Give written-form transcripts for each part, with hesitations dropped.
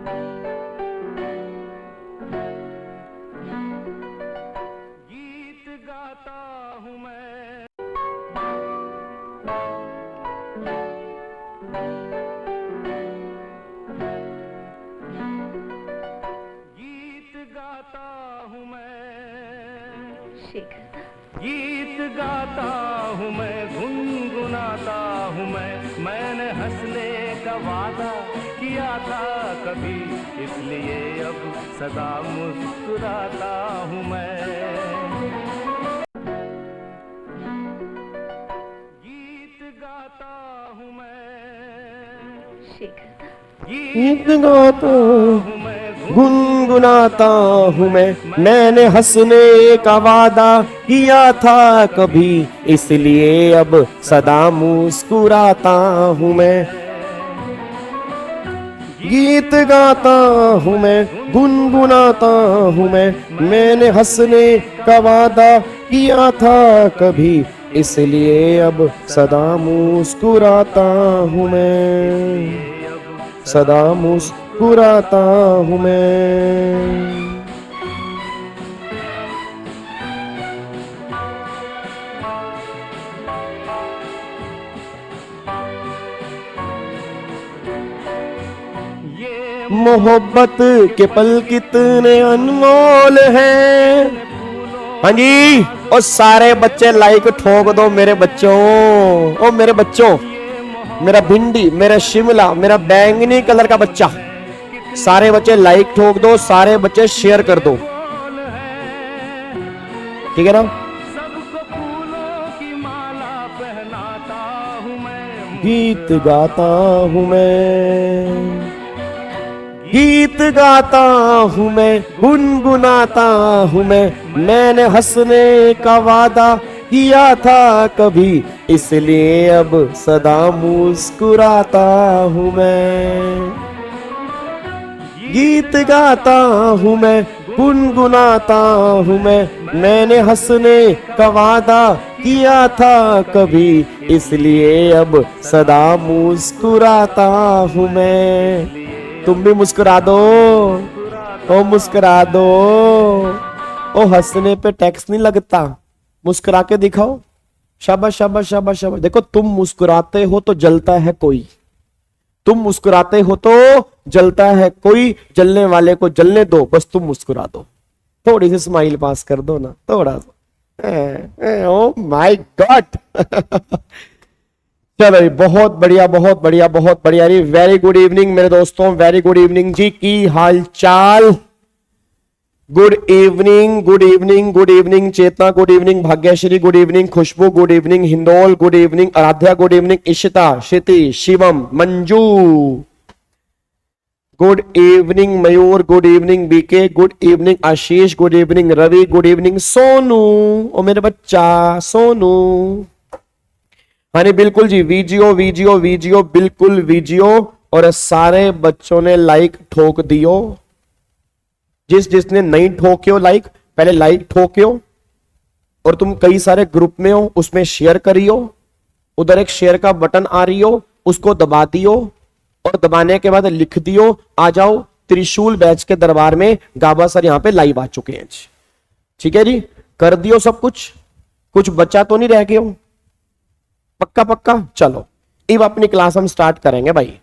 गीत गाता हूँ मैं, गीत गाता हूँ मैं, गीत गाता हूँ मैं, गुनगुनाता हूँ मैंने हंसने का वादा किया था कभी, इसलिए अब सदा मुस्कुराता हूँ मैं। गीत गाता हूँ मैं, गीत गाता हूँ मैं, गुनगुनाता हूँ मैंने हंसने का वादा किया था कभी, इसलिए अब सदा मुस्कुराता हूँ मैं। गीत गाता हूँ मैं, गुनगुनाता हूँ मैंने हंसने का वादा किया था कभी, इसलिए अब सदा मुस्कुराता हूँ मैं, सदा मुस्कुराता हूँ मैं। ये मोहब्बत के पल कितने अनमोल हैं। हाँ जी, और सारे बच्चे लाइक ठोक दो मेरे बच्चों, ओ मेरे बच्चों, मेरा भिंडी, मेरा शिमला, मेरा बैंगनी कलर का बच्चा, सारे बच्चे लाइक ठोक दो, सारे बच्चे शेयर कर दो, ठीक है ना। सबको फूलों की माला पहनाता हूँ मैं, गीत गाता हूँ मैं, गीत गाता हूँ मैं, गुनगुनाता हूँ मैंने हंसने का वादा किया था कभी, इसलिए अब सदा मुस्कुराता हूँ मैं। गीत गाता हूँ मैं, गुनगुनाता हूँ मैंने हंसने का वादा किया था कभी, इसलिए अब सदा मुस्कुराता हूँ मैं। तुम भी मुस्कुरा दो, ओ मुस्कुरा दो, ओ हंसने पे टैक्स नहीं लगता, मुस्कुरा के दिखाओ। शाबाश शाबाश शाबाश शाबाश। देखो तुम मुस्कुराते हो तो जलता है कोई, तुम मुस्कुराते हो तो जलता है कोई, जलने वाले को जलने दो, बस तुम मुस्कुरा दो, थोड़ी सी स्माइल पास कर दो ना, थोड़ा सा। Oh my God. चलो बहुत बढ़िया बहुत बढ़िया बहुत बढ़िया। वेरी गुड इवनिंग मेरे दोस्तों, वेरी गुड इवनिंग जी, की हाल चाल। Good evening good evening good evening Chetna, good evening Bhagyashree, good evening Khushboo, good evening Hindol, good evening Aaradhya, good evening Ishita, Kshiti, Shivam, Manju, good evening Mayur, good evening BK, good evening Ashish, good evening Ravi, good evening Sonu, ओ मेरे बच्चा सोनू। हाँ बिल्कुल जी, वीजियो वीजियो वीजियो, बिल्कुल वीजियो, और सारे बच्चों ने लाइक ठोक दियो। जिसने नहीं ठोकियो लाइक, पहले लाइक ठोकियो, और तुम कई सारे ग्रुप में हो उसमें शेयर करियो, उधर एक शेयर का बटन आ रही हो उसको दबा दियो, और दबाने के बाद लिख दियो आ जाओ त्रिशूल बैच के दरबार में, गाबा सर यहाँ पे लाइव आ चुके हैं। ठीक है जी, कर दियो सब कुछ बचा तो नहीं रह गए हो, पक्का पक्का। चलो अब अपनी क्लास हम स्टार्ट करेंगे भाई।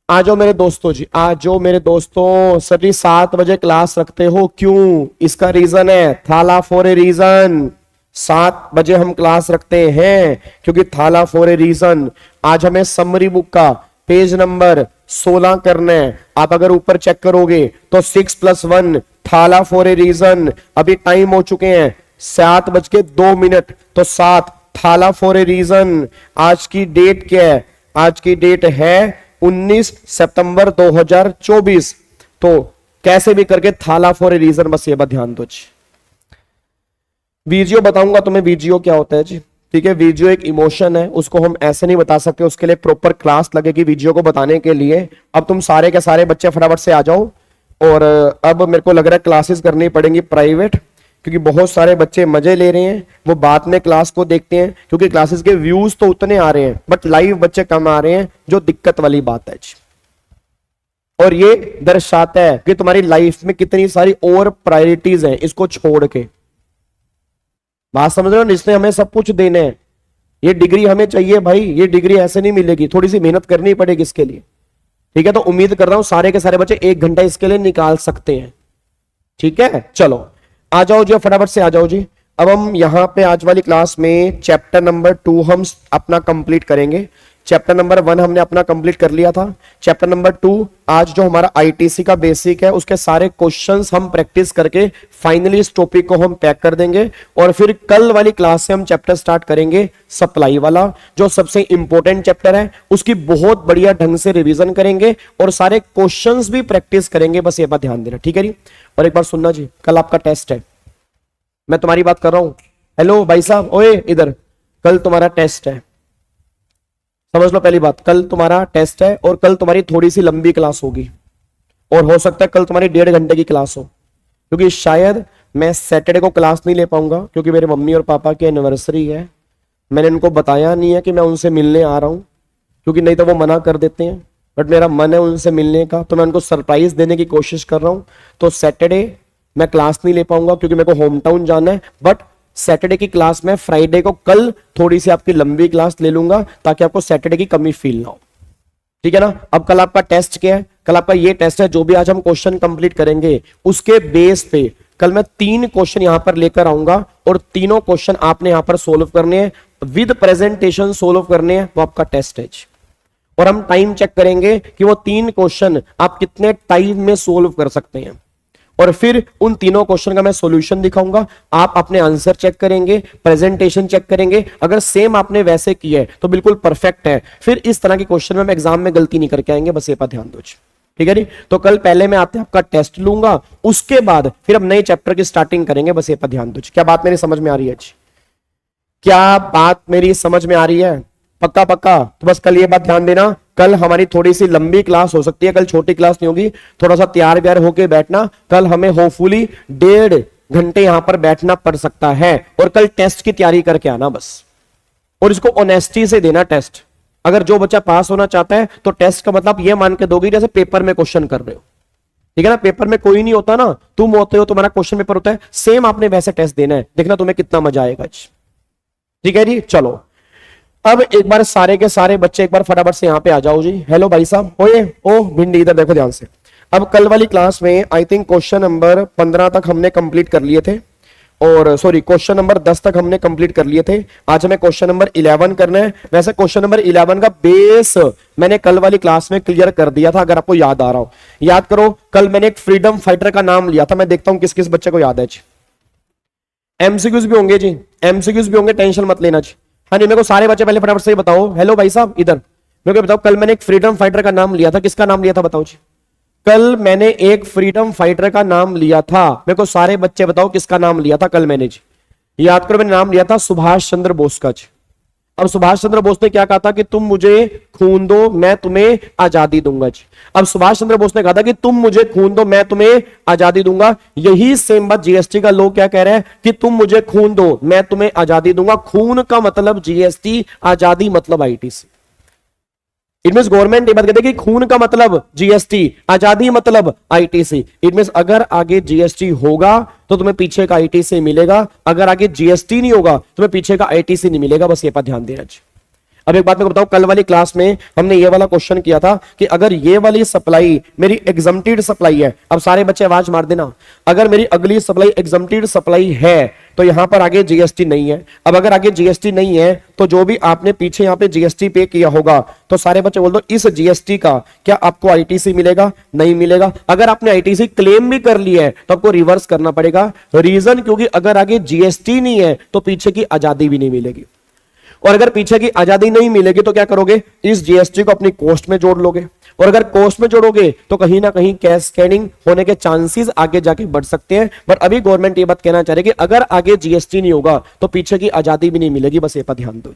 आ जाओ मेरे दोस्तों जी, आ जाओ मेरे दोस्तों। सर जी 7 बजे क्लास रखते हो क्यों? इसका रीजन है थाला फॉर ए रीजन। 7 बजे हम क्लास रखते हैं क्योंकि थाला फॉर ए रीजन। आज हमें समरी बुक का पेज नंबर 16 करना है। आप अगर ऊपर चेक करोगे तो 6+1 थाला फॉर ए रीजन। अभी टाइम हो चुके हैं 7:02, तो 7 थाला फॉर ए रीजन। आज की डेट क्या है? आज की डेट है 19 सितंबर 2024। तो कैसे भी करके थाला फॉर ए रीजन, बस ये बात ध्यान दो जी। वीजियो बताऊंगा तुम्हें, वीजियो क्या होता है जी। ठीक है, वीजियो एक इमोशन है, उसको हम ऐसे नहीं बता सकते, उसके लिए प्रॉपर क्लास लगेगी वीजियो को बताने के लिए। अब तुम सारे के सारे बच्चे फटाफट से आ जाओ। और अब मेरे को लग रहा है क्लासेस करनी पड़ेंगी प्राइवेट, क्योंकि बहुत सारे बच्चे मजे ले रहे हैं, वो बाद में क्लास को देखते हैं, क्योंकि क्लासेस के व्यूज तो उतने आ रहे हैं बट लाइव बच्चे कम आ रहे हैं, जो दिक्कत वाली बात है जी। और ये दर्शाता है कि तुम्हारी लाइफ में कितनी सारी और प्रायोरिटीज हैं इसको छोड़ के। बात समझ रहे हो, जिसने हमें सब कुछ देना है, ये डिग्री हमें चाहिए भाई, ये डिग्री ऐसे नहीं मिलेगी, थोड़ी सी मेहनत करनी पड़ेगी इसके लिए। ठीक है, तो उम्मीद कर रहा हूं सारे के सारे बच्चे 1 घंटा इसके लिए निकाल सकते हैं। ठीक है, चलो आ जाओ जी, फटाफट से आ जाओ जी। अब हम यहां पे आज वाली क्लास में चैप्टर नंबर 2 हम अपना कंप्लीट करेंगे। चैप्टर नंबर 1 हमने अपना कंप्लीट कर लिया था। चैप्टर नंबर 2 आज जो हमारा आईटीसी का बेसिक है उसके सारे क्वेश्चंस हम प्रैक्टिस करके फाइनली इस टॉपिक को हम पैक कर देंगे। और फिर कल वाली क्लास से हम चैप्टर स्टार्ट करेंगे सप्लाई वाला, जो सबसे इंपॉर्टेंट चैप्टर है। उसकी बहुत बढ़िया ढंग से रिवीजन करेंगे और सारे क्वेश्चंस भी प्रैक्टिस करेंगे, बस ये बात ध्यान देना। ठीक है जी, और एक बार सुनना जी, कल आपका टेस्ट है, मैं तुम्हारी बात कर रहा हूं। हेलो भाई साहब, ओए इधर, कल तुम्हारा टेस्ट है, समझ लो पहली बात, कल तुम्हारा टेस्ट है और कल तुम्हारी थोड़ी सी लंबी क्लास होगी और हो सकता है कल तुम्हारी 1.5 घंटे की क्लास हो, क्योंकि शायद मैं सैटरडे को क्लास नहीं ले पाऊंगा क्योंकि मेरे मम्मी और पापा की एनिवर्सरी है। मैंने उनको बताया नहीं है कि मैं उनसे मिलने आ रहा हूं, क्योंकि नहीं तो वो मना कर देते हैं, बट मेरा मन है उनसे मिलने का, तो मैं उनको सरप्राइज देने की कोशिश कर रहा हूं। तो सैटरडे मैं क्लास नहीं ले पाऊंगा क्योंकि मेरे को होम टाउन जाना है, बट सैटरडे की क्लास में फ्राइडे को कल थोड़ी सी आपकी लंबी क्लास ले लूंगा ताकि आपको सैटरडे की कमी फील ना हो। ठीक है ना। अब कल आपका टेस्ट क्या है, कल आपका ये टेस्ट है, जो भी आज हम क्वेश्चन कंप्लीट करेंगे उसके बेस पे कल मैं 3 क्वेश्चन यहां पर लेकर आऊंगा और तीनों क्वेश्चन आपने यहां पर सोल्व करने हैं, विद प्रेजेंटेशन सोल्व करने हैं, वो आपका टेस्ट है। और हम टाइम चेक करेंगे कि वो 3 क्वेश्चन आप कितने टाइम में सोल्व कर सकते हैं, और फिर उन तीनों क्वेश्चन का मैं सॉल्यूशन दिखाऊंगा, आप अपने आंसर चेक करेंगे, प्रेजेंटेशन चेक करेंगे, अगर सेम आपने वैसे किया है तो बिल्कुल परफेक्ट है। फिर इस तरह के क्वेश्चन में हम एग्जाम में गलती नहीं करके आएंगे, बस ये पर ध्यान दो। ठीक है जी, तो कल पहले मैं आते आपका टेस्ट लूंगा, उसके बाद फिर हम नए चैप्टर की स्टार्टिंग करेंगे, बस ये पर ध्यान दो। क्या बात मेरी समझ में आ रही है? क्या बात मेरी समझ में आ रही है? पक्का पक्का, तो बस कल ये बात ध्यान देना, कल हमारी थोड़ी सी लंबी क्लास हो सकती है, कल छोटी क्लास नहीं होगी, थोड़ा सा तैयार व्यार होके बैठना। कल हमें होपफुली 1.5 घंटे यहां पर बैठना पड़ सकता है, और कल टेस्ट की तैयारी करके आना बस, और इसको ऑनेस्टी से देना टेस्ट। अगर जो बच्चा पास होना चाहता है तो टेस्ट का मतलब ये मान के दोगे जैसे पेपर में क्वेश्चन कर रहे हो। ठीक है ना, पेपर में कोई नहीं होता ना, तुम होते हो, तुम्हारा क्वेश्चन पेपर होता है, सेम आपने वैसे टेस्ट देना है, देखना तुम्हें कितना मजा आएगा। ठीक है जी, चलो अब एक बार सारे के सारे बच्चे एक बार फटाफट से यहां पे आ जाओ जी। हेलो भाई साहब, ओए ओ भिंडी, इधर देखो ध्यान से। अब कल वाली क्लास में आई थिंक क्वेश्चन नंबर 15 तक हमने कंप्लीट कर लिए थे, और सॉरी क्वेश्चन नंबर 10 तक हमने कंप्लीट कर लिए थे। आज हमें क्वेश्चन नंबर 11 करना है। वैसे क्वेश्चन नंबर 11 का बेस मैंने कल वाली क्लास में क्लियर कर दिया था, अगर आपको याद आ रहा हो। याद करो, कल मैंने एक फ्रीडम फाइटर का नाम लिया था, मैं देखता हूं किस किस बच्चे को याद है जी। एमसीक्यूज भी होंगे जी, एमसीक्यूज भी होंगे, टेंशन मत लेना जी। हाँ नहीं, मेरे को सारे बच्चे पहले फटाफट से ही बताओ। हेलो भाई साहब, इधर मेरे को बताओ, कल मैंने एक फ्रीडम फाइटर का नाम लिया था, किसका नाम लिया था बताओ जी। कल मैंने एक फ्रीडम फाइटर का नाम लिया था, मेरे को सारे बच्चे बताओ किसका नाम लिया था कल मैंने जी। याद करो, मैंने नाम लिया था सुभाष चंद्र बोस का जी। अब सुभाष चंद्र बोस ने क्या कहा था कि तुम मुझे खून दो मैं तुम्हें आजादी दूंगा जी। अब सुभाष चंद्र बोस ने कहा था कि तुम मुझे खून दो मैं तुम्हें आजादी दूंगा। यही सेम बात जीएसटी का लोग क्या कह रहे हैं कि तुम मुझे खून दो मैं तुम्हें आजादी दूंगा। खून का मतलब जीएसटी, आजादी मतलब आईटीसी। इट मीन गवर्नमेंट ये बात कहते हैं कि खून का मतलब जीएसटी, आजादी मतलब आईटीसी। इट मीन अगर आगे जीएसटी होगा तो तुम्हें पीछे का आईटीसी मिलेगा, अगर आगे जीएसटी नहीं होगा तुम्हें पीछे का आईटीसी नहीं मिलेगा, बस ये पर ध्यान देना चाहिए। अब एक बात मैं बताऊं, कल वाली क्लास में हमने ये वाला क्वेश्चन किया था कि अगर ये वाली सप्लाई मेरी एग्जम्प्टेड सप्लाई है, अब सारे बच्चे आवाज मार देना, अगर मेरी अगली सप्लाई एग्जम्प्टेड सप्लाई है तो यहां पर आगे जीएसटी नहीं है। अब अगर आगे जीएसटी नहीं है तो जो भी आपने पीछे यहां पे जीएसटी पे किया होगा, तो सारे बच्चे बोल दो इस जीएसटी का क्या आपको आईटीसी मिलेगा? नहीं मिलेगा। अगर आपने आईटीसी क्लेम भी कर लिया है तो आपको रिवर्स करना पड़ेगा। रीजन क्योंकि अगर आगे जीएसटी नहीं है तो पीछे की आजादी भी नहीं मिलेगी, और अगर पीछे की आजादी नहीं मिलेगी तो क्या करोगे, इस जीएसटी को अपनी कॉस्ट में जोड़ लोगे, और अगर कॉस्ट में जोड़ोगे तो कहीं ना कहीं कैस्केडिंग होने के चांसेस आगे जाके बढ़ सकते हैं। बट अभी गवर्नमेंट ये बात कहना चाह रही है कि अगर आगे जीएसटी नहीं होगा तो पीछे की आजादी भी नहीं मिलेगी, बस ये पर ध्यान दो।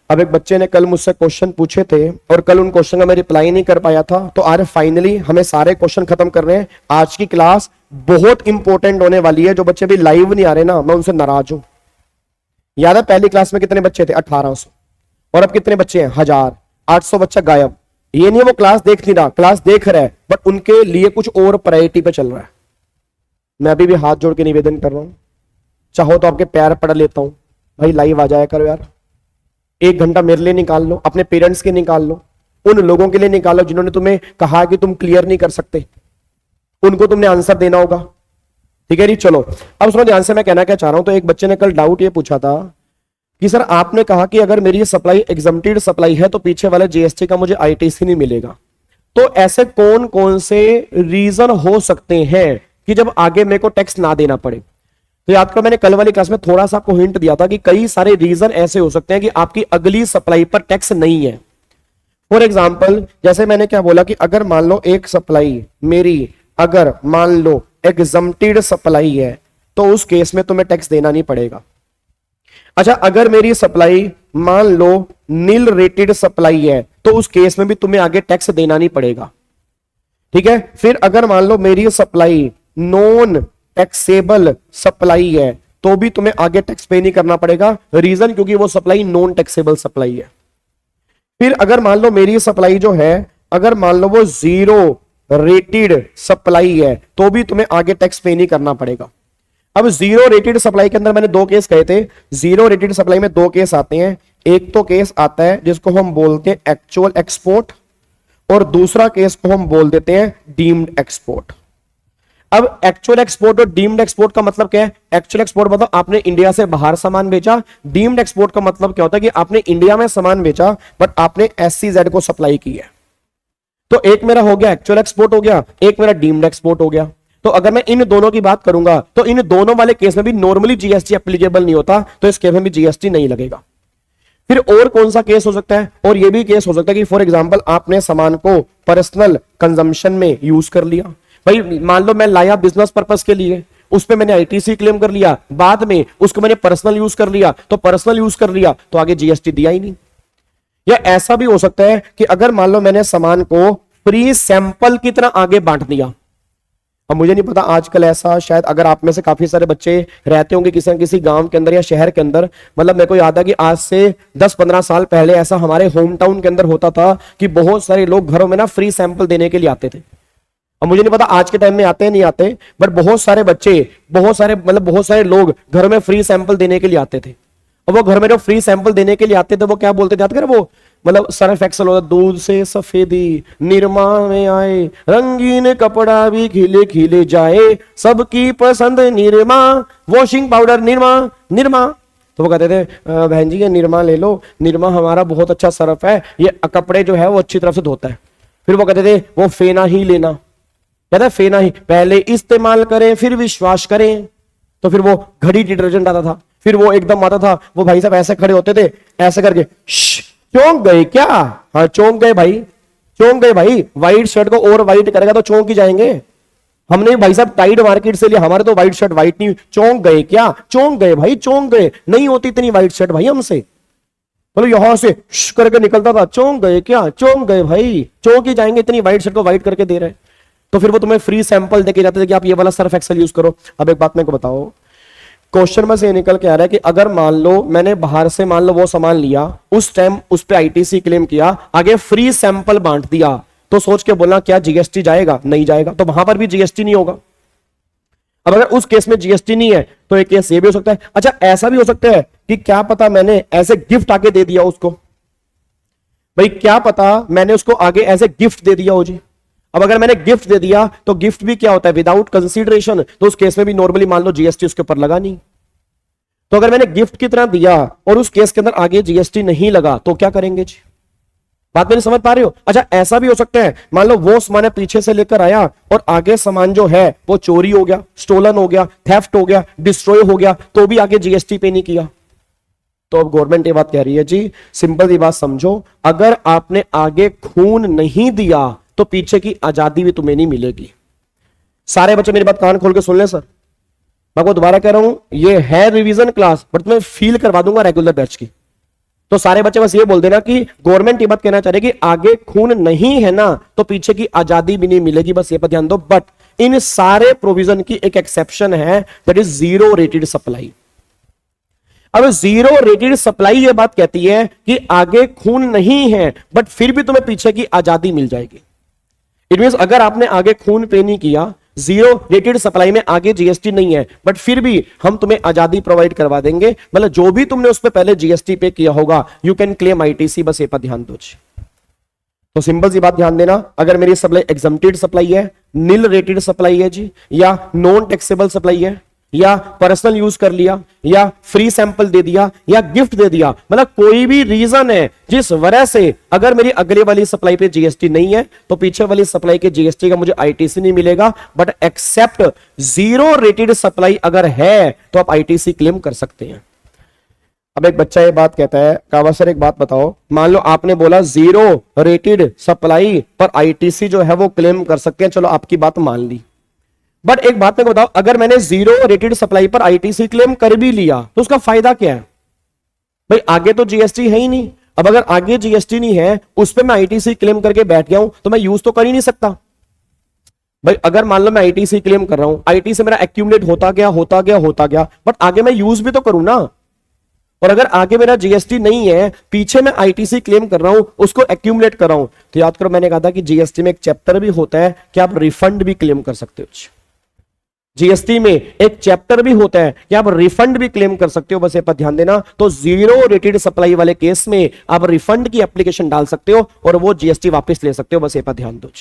अब एक बच्चे ने कल मुझसे क्वेश्चन पूछे थे और कल उन क्वेश्चन का मैं रिप्लाई नहीं कर पाया था, तो आज फाइनली हमें सारे क्वेश्चन खत्म करने हैं। आज की क्लास बहुत इंपॉर्टेंट होने वाली है। जो बच्चे भी लाइव नहीं आ रहे ना, मैं उनसे नाराज हूं। याद है पहली क्लास में कितने बच्चे थे? 1800, और अब कितने बच्चे हैं? 1000। 800 बच्चा गायब। ये नहीं वो क्लास देख नहीं रहा, क्लास देख रहा है, बट उनके लिए कुछ और प्रायोरिटी पे चल रहा है। मैं अभी भी हाथ जोड़ के निवेदन कर रहा हूं, चाहो तो आपके पैर पढ़ लेता हूं, भाई लाइव आ जाया करो यार। 1 घंटा मेरे लिए निकाल लो, अपने पेरेंट्स के निकाल लो, उन लोगों के लिए निकालो जिन्होंने तुम्हें कहा कि तुम क्लियर नहीं कर सकते, उनको तुमने आंसर देना होगा। ठीक है जी, चलो अब सुनो ध्यान से मैं कहना क्या चाह रहा हूं। तो एक बच्चे ने कल डाउट ये पूछा था कि सर आपने कहा कि अगर मेरी सप्लाई एग्जम्प्टेड सप्लाई है तो पीछे वाले जीएसटी का मुझे आईटीसी नहीं मिलेगा। तो ऐसे कौन कौन से रीजन हो सकते हैं कि जब आगे मेरे को टैक्स ना देना पड़े? तो याद करो मैंने कल वाली क्लास में थोड़ा सा आपको हिंट दिया था कि कई सारे रीजन ऐसे हो सकते हैं कि आपकी अगली सप्लाई पर टैक्स नहीं है। फॉर एग्जाम्पल जैसे मैंने क्या बोला कि अगर मान लो एक सप्लाई मेरी अगर मान लो एग्जम्प्टेड सप्लाई है तो उस केस में तुम्हें टैक्स देना नहीं पड़ेगा। अच्छा, अगर मेरी सप्लाई मान लो नील रेटेड सप्लाई है तो उस केस में भी तुम्हें आगे टैक्स देना नहीं पड़ेगा। ठीक है, फिर अगर मान लो मेरी सप्लाई नॉन टैक्सेबल सप्लाई है तो भी तुम्हें आगे टैक्स पे नहीं करना पड़ेगा। रीजन क्योंकि वो सप्लाई नॉन टैक्सेबल सप्लाई है। फिर अगर मान लो मेरी सप्लाई जो है अगर मान लो वो जीरो रेटेड सप्लाई है तो भी तुम्हें आगे टैक्स पे नहीं करना पड़ेगा। अब जीरो रेटेड सप्लाई के अंदर मैंने 2 केस कहे थे। जीरो रेटेड सप्लाई में 2 केस आते हैं। एक तो केस आता है जिसको हम बोलते हैं एक्चुअल एक्सपोर्ट और दूसरा केस को हम बोल देते हैं डीम्ड एक्सपोर्ट। अब एक्चुअल एक्सपोर्ट और डीम्ड एक्सपोर्ट का मतलब क्या है? एक्चुअल एक्सपोर्ट मतलब आपने इंडिया से बाहर सामान बेचा। डीम्ड एक्सपोर्ट का मतलब क्या होता है कि आपने इंडिया में सामान बेचा बट आपने SCZ को सप्लाई की है। तो एक मेरा हो गया एक्चुअल एक्सपोर्ट हो गया, एक मेरा डीम्ड एक्सपोर्ट हो गया। तो अगर मैं इन दोनों की बात करूंगा तो इन दोनों वाले केस में भी नॉर्मली जीएसटी एप्लीकेबल नहीं होता, तो इस केस में भी जीएसटी नहीं लगेगा। फिर और कौन सा केस हो सकता है? और ये भी केस हो सकता है कि फॉर एग्जांपल आपने सामान को पर्सनल कंजम्पशन में यूज कर लिया। भाई मान लो मैं लाया बिजनेस पर्पस के लिए, उस पे मैंने आईटीसी क्लेम कर लिया, बाद में उसको मैंने पर्सनल यूज कर लिया, तो पर्सनल यूज कर लिया तो आगे जीएसटी दिया ही नहीं। या ऐसा भी हो सकता है कि अगर मान लो मैंने सामान को फ्री सैंपल की तरह आगे बांट दिया। अब मुझे नहीं पता आजकल ऐसा शायद अगर आप में से काफी सारे बच्चे रहते होंगे किसी न किसी गांव के अंदर या शहर के अंदर, मतलब मेरे को याद है कि आज से 10-15 साल पहले ऐसा हमारे होम टाउन के अंदर होता था कि बहुत सारे लोग घरों में ना फ्री सैंपल देने के लिए आते थे। अब मुझे नहीं पता आज के टाइम में आते हैं नहीं आते, बट बहुत सारे बच्चे बहुत सारे लोग घर में फ्री सैंपल देने के लिए आते थे। और वो घर में जो फ्री सैंपल देने के लिए आते थे वो क्या बोलते थे? वो मतलब सर्फ एक्सल होता, दूध से सफेदी निरमा में आए, रंगीन कपड़ा भी खिले खिले जाए, सबकी पसंद निरमा, वॉशिंग पाउडर निरमा निरमा। तो वो कहते थे बहन जी ये निरमा ले लो, निरमा हमारा बहुत अच्छा सर्फ है, ये कपड़े जो है वो अच्छी तरह से धोता है। फिर वो कहते थे वो फेना ही लेना, कहता फेना ही पहले इस्तेमाल करें फिर विश्वास करें। तो फिर वो घड़ी डिटर्जेंट आता था, फिर वो एकदम आता था, वो भाई साहब ऐसे खड़े होते थे ऐसे करके, चौंक गए क्या? हाँ चौंक गए भाई, चौंक गए भाई। व्हाइट शर्ट को और व्हाइट करेगा तो चौंक ही जाएंगे। हमने भाई साहब टाइड मार्केट से लिया, हमारे तो व्हाइट शर्ट व्हाइट नहीं, चौंक गए क्या? चौंक गए भाई, चौंक गए। नहीं होती इतनी व्हाइट शर्ट भाई हमसे, बोलो यहां से करके निकलता था, चौंक गए क्या? चौंक गए भाई, चौंक ही जाएंगे, इतनी व्हाइट शर्ट को व्हाइट करके दे रहे। तो फिर वो तुम्हें फ्री सैंपल देके जाते थे कि आप ये वाला सर्फ एक्सेल यूज करो। अब एक बात मेरे को बताओ, क्वेश्चन में से निकल के आ रहा है कि अगर मान लो मैंने बाहर से मान लो वो सामान लिया, उस टाइम उस पे आईटीसी क्लेम किया, आगे फ्री सैंपल बांट दिया, तो सोच के बोलना क्या जीएसटी जाएगा? नहीं जाएगा, तो वहां पर भी जीएसटी नहीं होगा। अब अगर उस केस में जीएसटी नहीं है तो एक केस ये भी हो सकता है। अच्छा ऐसा भी हो सकता है कि क्या पता मैंने ऐसे गिफ्ट आके दे दिया उसको, भाई क्या पता मैंने उसको आगे ऐसे गिफ्ट दे दिया हो जी। अब अगर मैंने गिफ्ट दे दिया तो गिफ्ट भी क्या होता है? विदाउट कंसीडरेशन, तो उस केस में भी नॉर्मली मान लो जीएसटी उसके ऊपर लगा नहीं। तो अगर मैंने गिफ्ट की तरह दिया और उस केस के अंदर आगे जीएसटी नहीं लगा तो क्या करेंगे जी? बात मेरी समझ पा रहे हो? अच्छा ऐसा भी हो सकता है मान लो वो सामान पीछे से लेकर आया और आगे सामान जो है वो चोरी हो गया, स्टोलन हो गया, थेफ्ट हो गया, डिस्ट्रॉय हो गया, तो भी आगे जीएसटी पे नहीं किया। तो अब गवर्नमेंट ये बात कह रही है जी, सिंपल सी बात समझो, अगर आपने आगे खून नहीं दिया तो पीछे की आजादी भी तुम्हें नहीं मिलेगी। सारे बच्चे मेरी बात कान खोल के सुन ले सर, मैं आपको दोबारा कह रहा हूं, ये है रिवीजन क्लास बट मैं फील करवा दूंगा रेगुलर बैच की। तो सारे बच्चे बस ये बोल देना कि गवर्नमेंट ये बात कहना चाह रही है कि आगे खून नहीं है ना तो पीछे की आजादी भी नहीं मिलेगी, बस ये पर ध्यान दो। बट इन सारे प्रोविजन की एक एक्सेप्शन है, that is zero rated supply. अब जीरो रेटेड सप्लाई ये बात कहती है कि आगे खून नहीं है बट फिर भी तुम्हें पीछे की आजादी मिल जाएगी। इट मींस अगर आपने आगे खून पे नहीं किया, जीरो रेटेड सप्लाई में आगे जीएसटी नहीं है बट फिर भी हम तुम्हें आजादी प्रोवाइड करवा देंगे, मतलब जो भी तुमने उस पर पहले जीएसटी पे किया होगा यू कैन क्लेम आईटीसी। बस ये पर ध्यान दो। तो सिंपल सी बात ध्यान देना, अगर मेरी सप्लाई एग्जम्प्टेड सप्लाई है, नील रेटेड सप्लाई है जी, या नॉन टैक्सेबल सप्लाई है, या पर्सनल यूज कर लिया, या फ्री सैंपल दे दिया, या गिफ्ट दे दिया, मतलब कोई भी रीजन है जिस वजह से अगर मेरी अगले वाली सप्लाई पे जीएसटी नहीं है तो पीछे वाली सप्लाई के जीएसटी का मुझे आईटीसी नहीं मिलेगा, but except zero rated supply अगर है तो आप आईटीसी क्लेम कर सकते हैं। अब एक बच्चा ये बात कहता है, कावा सर एक बात बताओ, मान लो आपने बोला जीरो रेटेड सप्लाई पर आईटीसी जो है वो क्लेम कर सकते हैं, चलो आपकी बात मान ली, बट एक बात मेरे को बताओ, अगर मैंने जीरो रेटेड सप्लाई पर आईटीसी क्लेम कर भी लिया तो उसका फायदा क्या है भाई? आगे तो जीएसटी है ही नहीं। अब अगर आगे जीएसटी नहीं है उस पर मैं आईटीसी क्लेम करके बैठ गया हूं तो मैं यूज तो कर ही नहीं सकता भाई। अगर मान लो मैं आईटीसी क्लेम कर रहा हूं, आईटीसी मेरा एक्यूमुलेट होता गया, बट आगे मैं यूज भी तो करूं ना। और अगर आगे मेरा जीएसटी नहीं है, पीछे मैं आईटीसी क्लेम कर रहा हूं, उसको एक्यूमुलेट कर रहा हूं, तो याद करो मैंने कहा था कि जीएसटी में एक चैप्टर भी होता है कि आप रिफंड भी क्लेम कर सकते हो। जीएसटी में एक चैप्टर भी होता है कि आप रिफंड भी क्लेम कर सकते हो, बस ये पर ध्यान देना। तो जीरो रेटेड सप्लाई वाले केस में आप रिफंड की एप्लीकेशन डाल सकते हो और वो जीएसटी वापस ले सकते हो, बस ये पर ध्यान दो।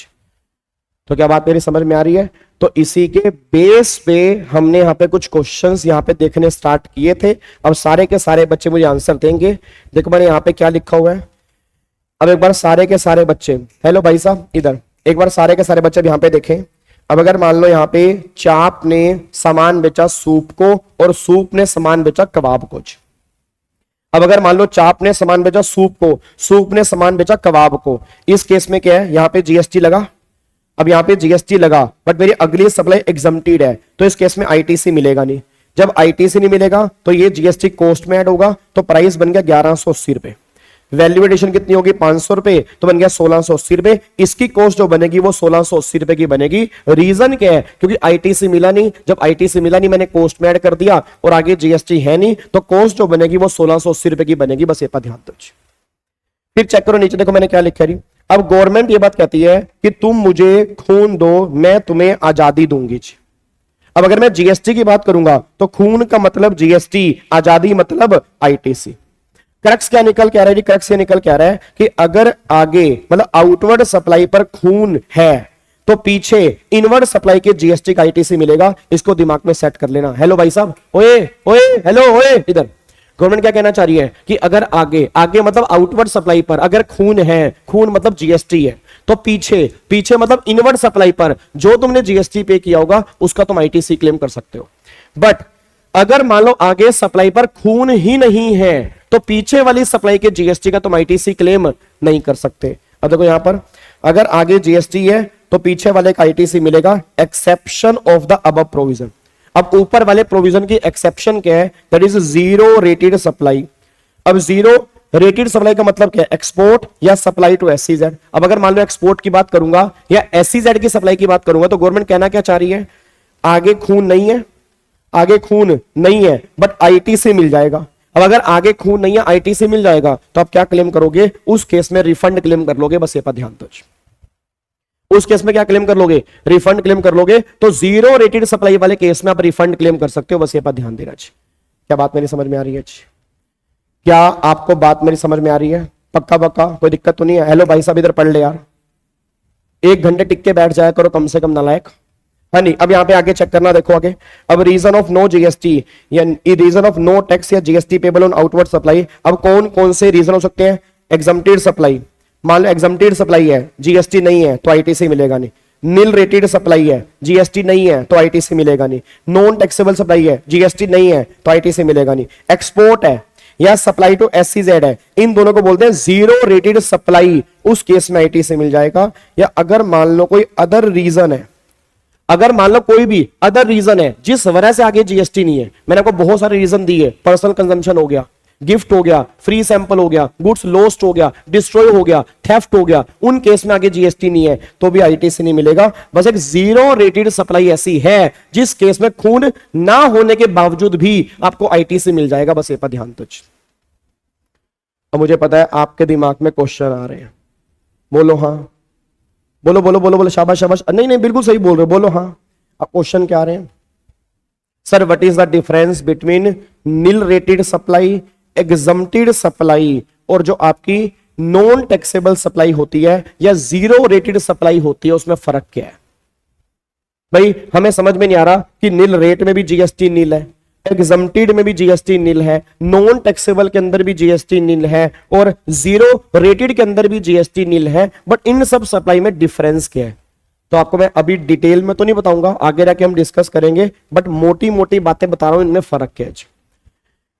तो क्या बात मेरी समझ में आ रही है? तो इसी के बेस पे हमने यहाँ पे कुछ क्वेश्चंस यहाँ पे देखने स्टार्ट किए थे। अब सारे के सारे बच्चे मुझे आंसर देंगे। देखो मैंने यहाँ पे क्या लिखा हुआ है, अब एक बार सारे के सारे बच्चे, हेलो भाई साहब इधर, एक बार सारे के सारे बच्चे यहाँ पे देखें। अब अगर मान लो यहाँ पे चाप ने सामान बेचा सूप को और सूप ने सामान बेचा कबाब को। अब अगर मान लो चाप ने सामान बेचा सूप को, सूप ने सामान बेचा कबाब को, इस केस में क्या है, यहाँ पे जीएसटी लगा। अब यहाँ पे जीएसटी लगा बट मेरी अगली सप्लाई एग्जम्प्टेड है, तो इस केस में आईटीसी मिलेगा नहीं। जब आईटीसी नहीं मिलेगा तो ये जीएसटी कॉस्ट में ऐड होगा, तो प्राइस बन गया 1180 रुपए। वैल्यू एडिशन कितनी होगी 500 रुपए, तो बन गया 1680 रुपए। इसकी कॉस्ट जो बनेगी वो 1680 रुपए की बनेगी। रीजन क्या है? क्योंकि आईटीसी मिला नहीं। जब आईटीसी मिला नहीं मैंने कॉस्ट में ऐड कर दिया और आगे जीएसटी है नहीं, तो कॉस्ट जो बनेगी वो 1680 रुपए की बनेगी, बस ये पर ध्यान दो। फिर चेक करो नीचे, देखो मैंने क्या लिखा है। अब गवर्नमेंट ये बात कहती है कि तुम मुझे खून दो, मैं तुम्हें आजादी दूंगी। अब अगर मैं जीएसटी की बात करूंगा तो खून का मतलब जीएसटी, आजादी मतलब आईटीसी। क्रक्स क्या निकल के आ रहा है? क्रक्स ये निकल के आ रहा है कि अगर आगे मतलब आउटवर्ड सप्लाई पर खून है तो पीछे इनवर्ड सप्लाई के जीएसटी का आईटीसी मिलेगा। इसको दिमाग में सेट कर लेना। हेलो भाई साहब, ओए ओए हेलो ओए इधर। गवर्नमेंट क्या कहना चाह रही है कि अगर आगे मतलब आउटवर्ड सप्लाई पर अगर खून है, खून मतलब जीएसटी है, तो पीछे मतलब इनवर्ड सप्लाई पर जो तुमने जीएसटी पे किया होगा उसका तुम आईटीसी क्लेम कर सकते हो। बट अगर मान लो आगे सप्लाई पर खून ही नहीं है तो पीछे वाली सप्लाई के जीएसटी का तुम आईटीसी क्लेम नहीं कर सकते। अब देखो यहां पर अगर आगे जीएसटी है तो पीछे वाले का आईटीसी मिलेगा, exception of the above provision. अब ऊपर वाले प्रोविजन की एक्सेप्शन क्या है? That is zero rated supply. अब जीरो रेटेड सप्लाई का मतलब क्या है? एक्सपोर्ट या सप्लाई टू एसईजेड। अब अगर मान लो एक्सपोर्ट की बात करूंगा या एसईजेड की सप्लाई की बात करूंगा तो गवर्नमेंट कहना क्या चाह रही है? आगे खून नहीं है, बट आईटीसी मिल जाएगा। अब अगर आगे खून नहीं है, आईटीसी मिल जाएगा, तो आप क्या क्लेम करोगे? उस केस में रिफंड क्लेम कर लोगे, बस ये पर ध्यान दो। उस केस में क्या क्लेम कर लोगे? रिफंड क्लेम कर लोगे। तो जीरो रेटेड सप्लाई वाले केस में आप रिफंड क्लेम कर सकते हो, बस ये पर ध्यान देना। क्या बात मेरी समझ में आ रही है? क्या आपको बात मेरी समझ में आ रही है? पक्का कोई दिक्कत तो नहीं है? हेलो भाई साहब इधर पढ़ ले यार, 1 घंटे टिक के बैठ जाया करो कम से कम, नालायक। हाँ नहीं, अब यहाँ पे आगे चेक करना, देखो आगे। अब रीजन ऑफ नो जीएसटी या रीजन ऑफ नो टैक्स या GST payable on outward supply. अब कौन कौन से रीजन हो सकते हैं? एग्जम्प्टेड सप्लाई, मान लो एग्जम्प्टेड सप्लाई है, जीएसटी नहीं है तो आईटीसी मिलेगा नहीं। नील रेटेड सप्लाई है, जीएसटी नहीं है तो आईटीसी मिलेगा नहीं। नॉन टैक्सेबल सप्लाई है, जीएसटी नहीं है तो आईटीसी मिलेगा नहीं। एक्सपोर्ट है या सप्लाई टू एसईजेड है, इन दोनों को बोलते हैं जीरो रेटेड सप्लाई, उस केस में आईटीसी मिल जाएगा। या अगर मान लो कोई अदर रीजन है, अगर मान लो कोई भी अदर रीजन है जिस वजह से आगे जीएसटी नहीं है, मैंने आपको बहुत सारे रीजन दिए, पर्सनल कंजम्पशन हो गया, गिफ्ट हो गया, फ्री सैंपल हो गया, गुड्स लॉस्ट हो गया, डिस्ट्रॉय हो गया, थेफ्ट हो गया, उन केस में आगे जीएसटी नहीं है तो भी आईटीसी नहीं मिलेगा। बस एक जीरो रेटेड सप्लाई ऐसी है जिस केस में खून ना होने के बावजूद भी आपको आईटीसी मिल जाएगा। बस ये पर ध्यान दो। अब मुझे पता है आपके दिमाग में क्वेश्चन आ रहे हैं, बोलो हाँ, बोलो बोलो बोलो बोलो, शाबाश शाबाश, नहीं नहीं बिल्कुल सही बोल रहे हो, बोलो हाँ। अब क्वेश्चन क्या आ रहे हैं sir? What is the difference between nil rated supply, exempted supply और जो आपकी नॉन टैक्सेबल सप्लाई होती है या जीरो रेटेड सप्लाई होती है, उसमें फर्क क्या है? भाई हमें समझ में नहीं आ रहा कि नील रेट में भी जीएसटी नील है, एग्जम्प्टेड में भी जीएसटी नील है, नॉन टैक्सेबल के अंदर भी जीएसटी नील है और जीरो रेटेड के अंदर भी जीएसटी नील है, बट इन सब सप्लाई में डिफरेंस क्या है? तो आपको मैं अभी डिटेल में तो नहीं बताऊंगा, आगे जाके हम डिस्कस करेंगे, बट मोटी मोटी बातें बता रहा हूं, इनमें फर्क क्या है।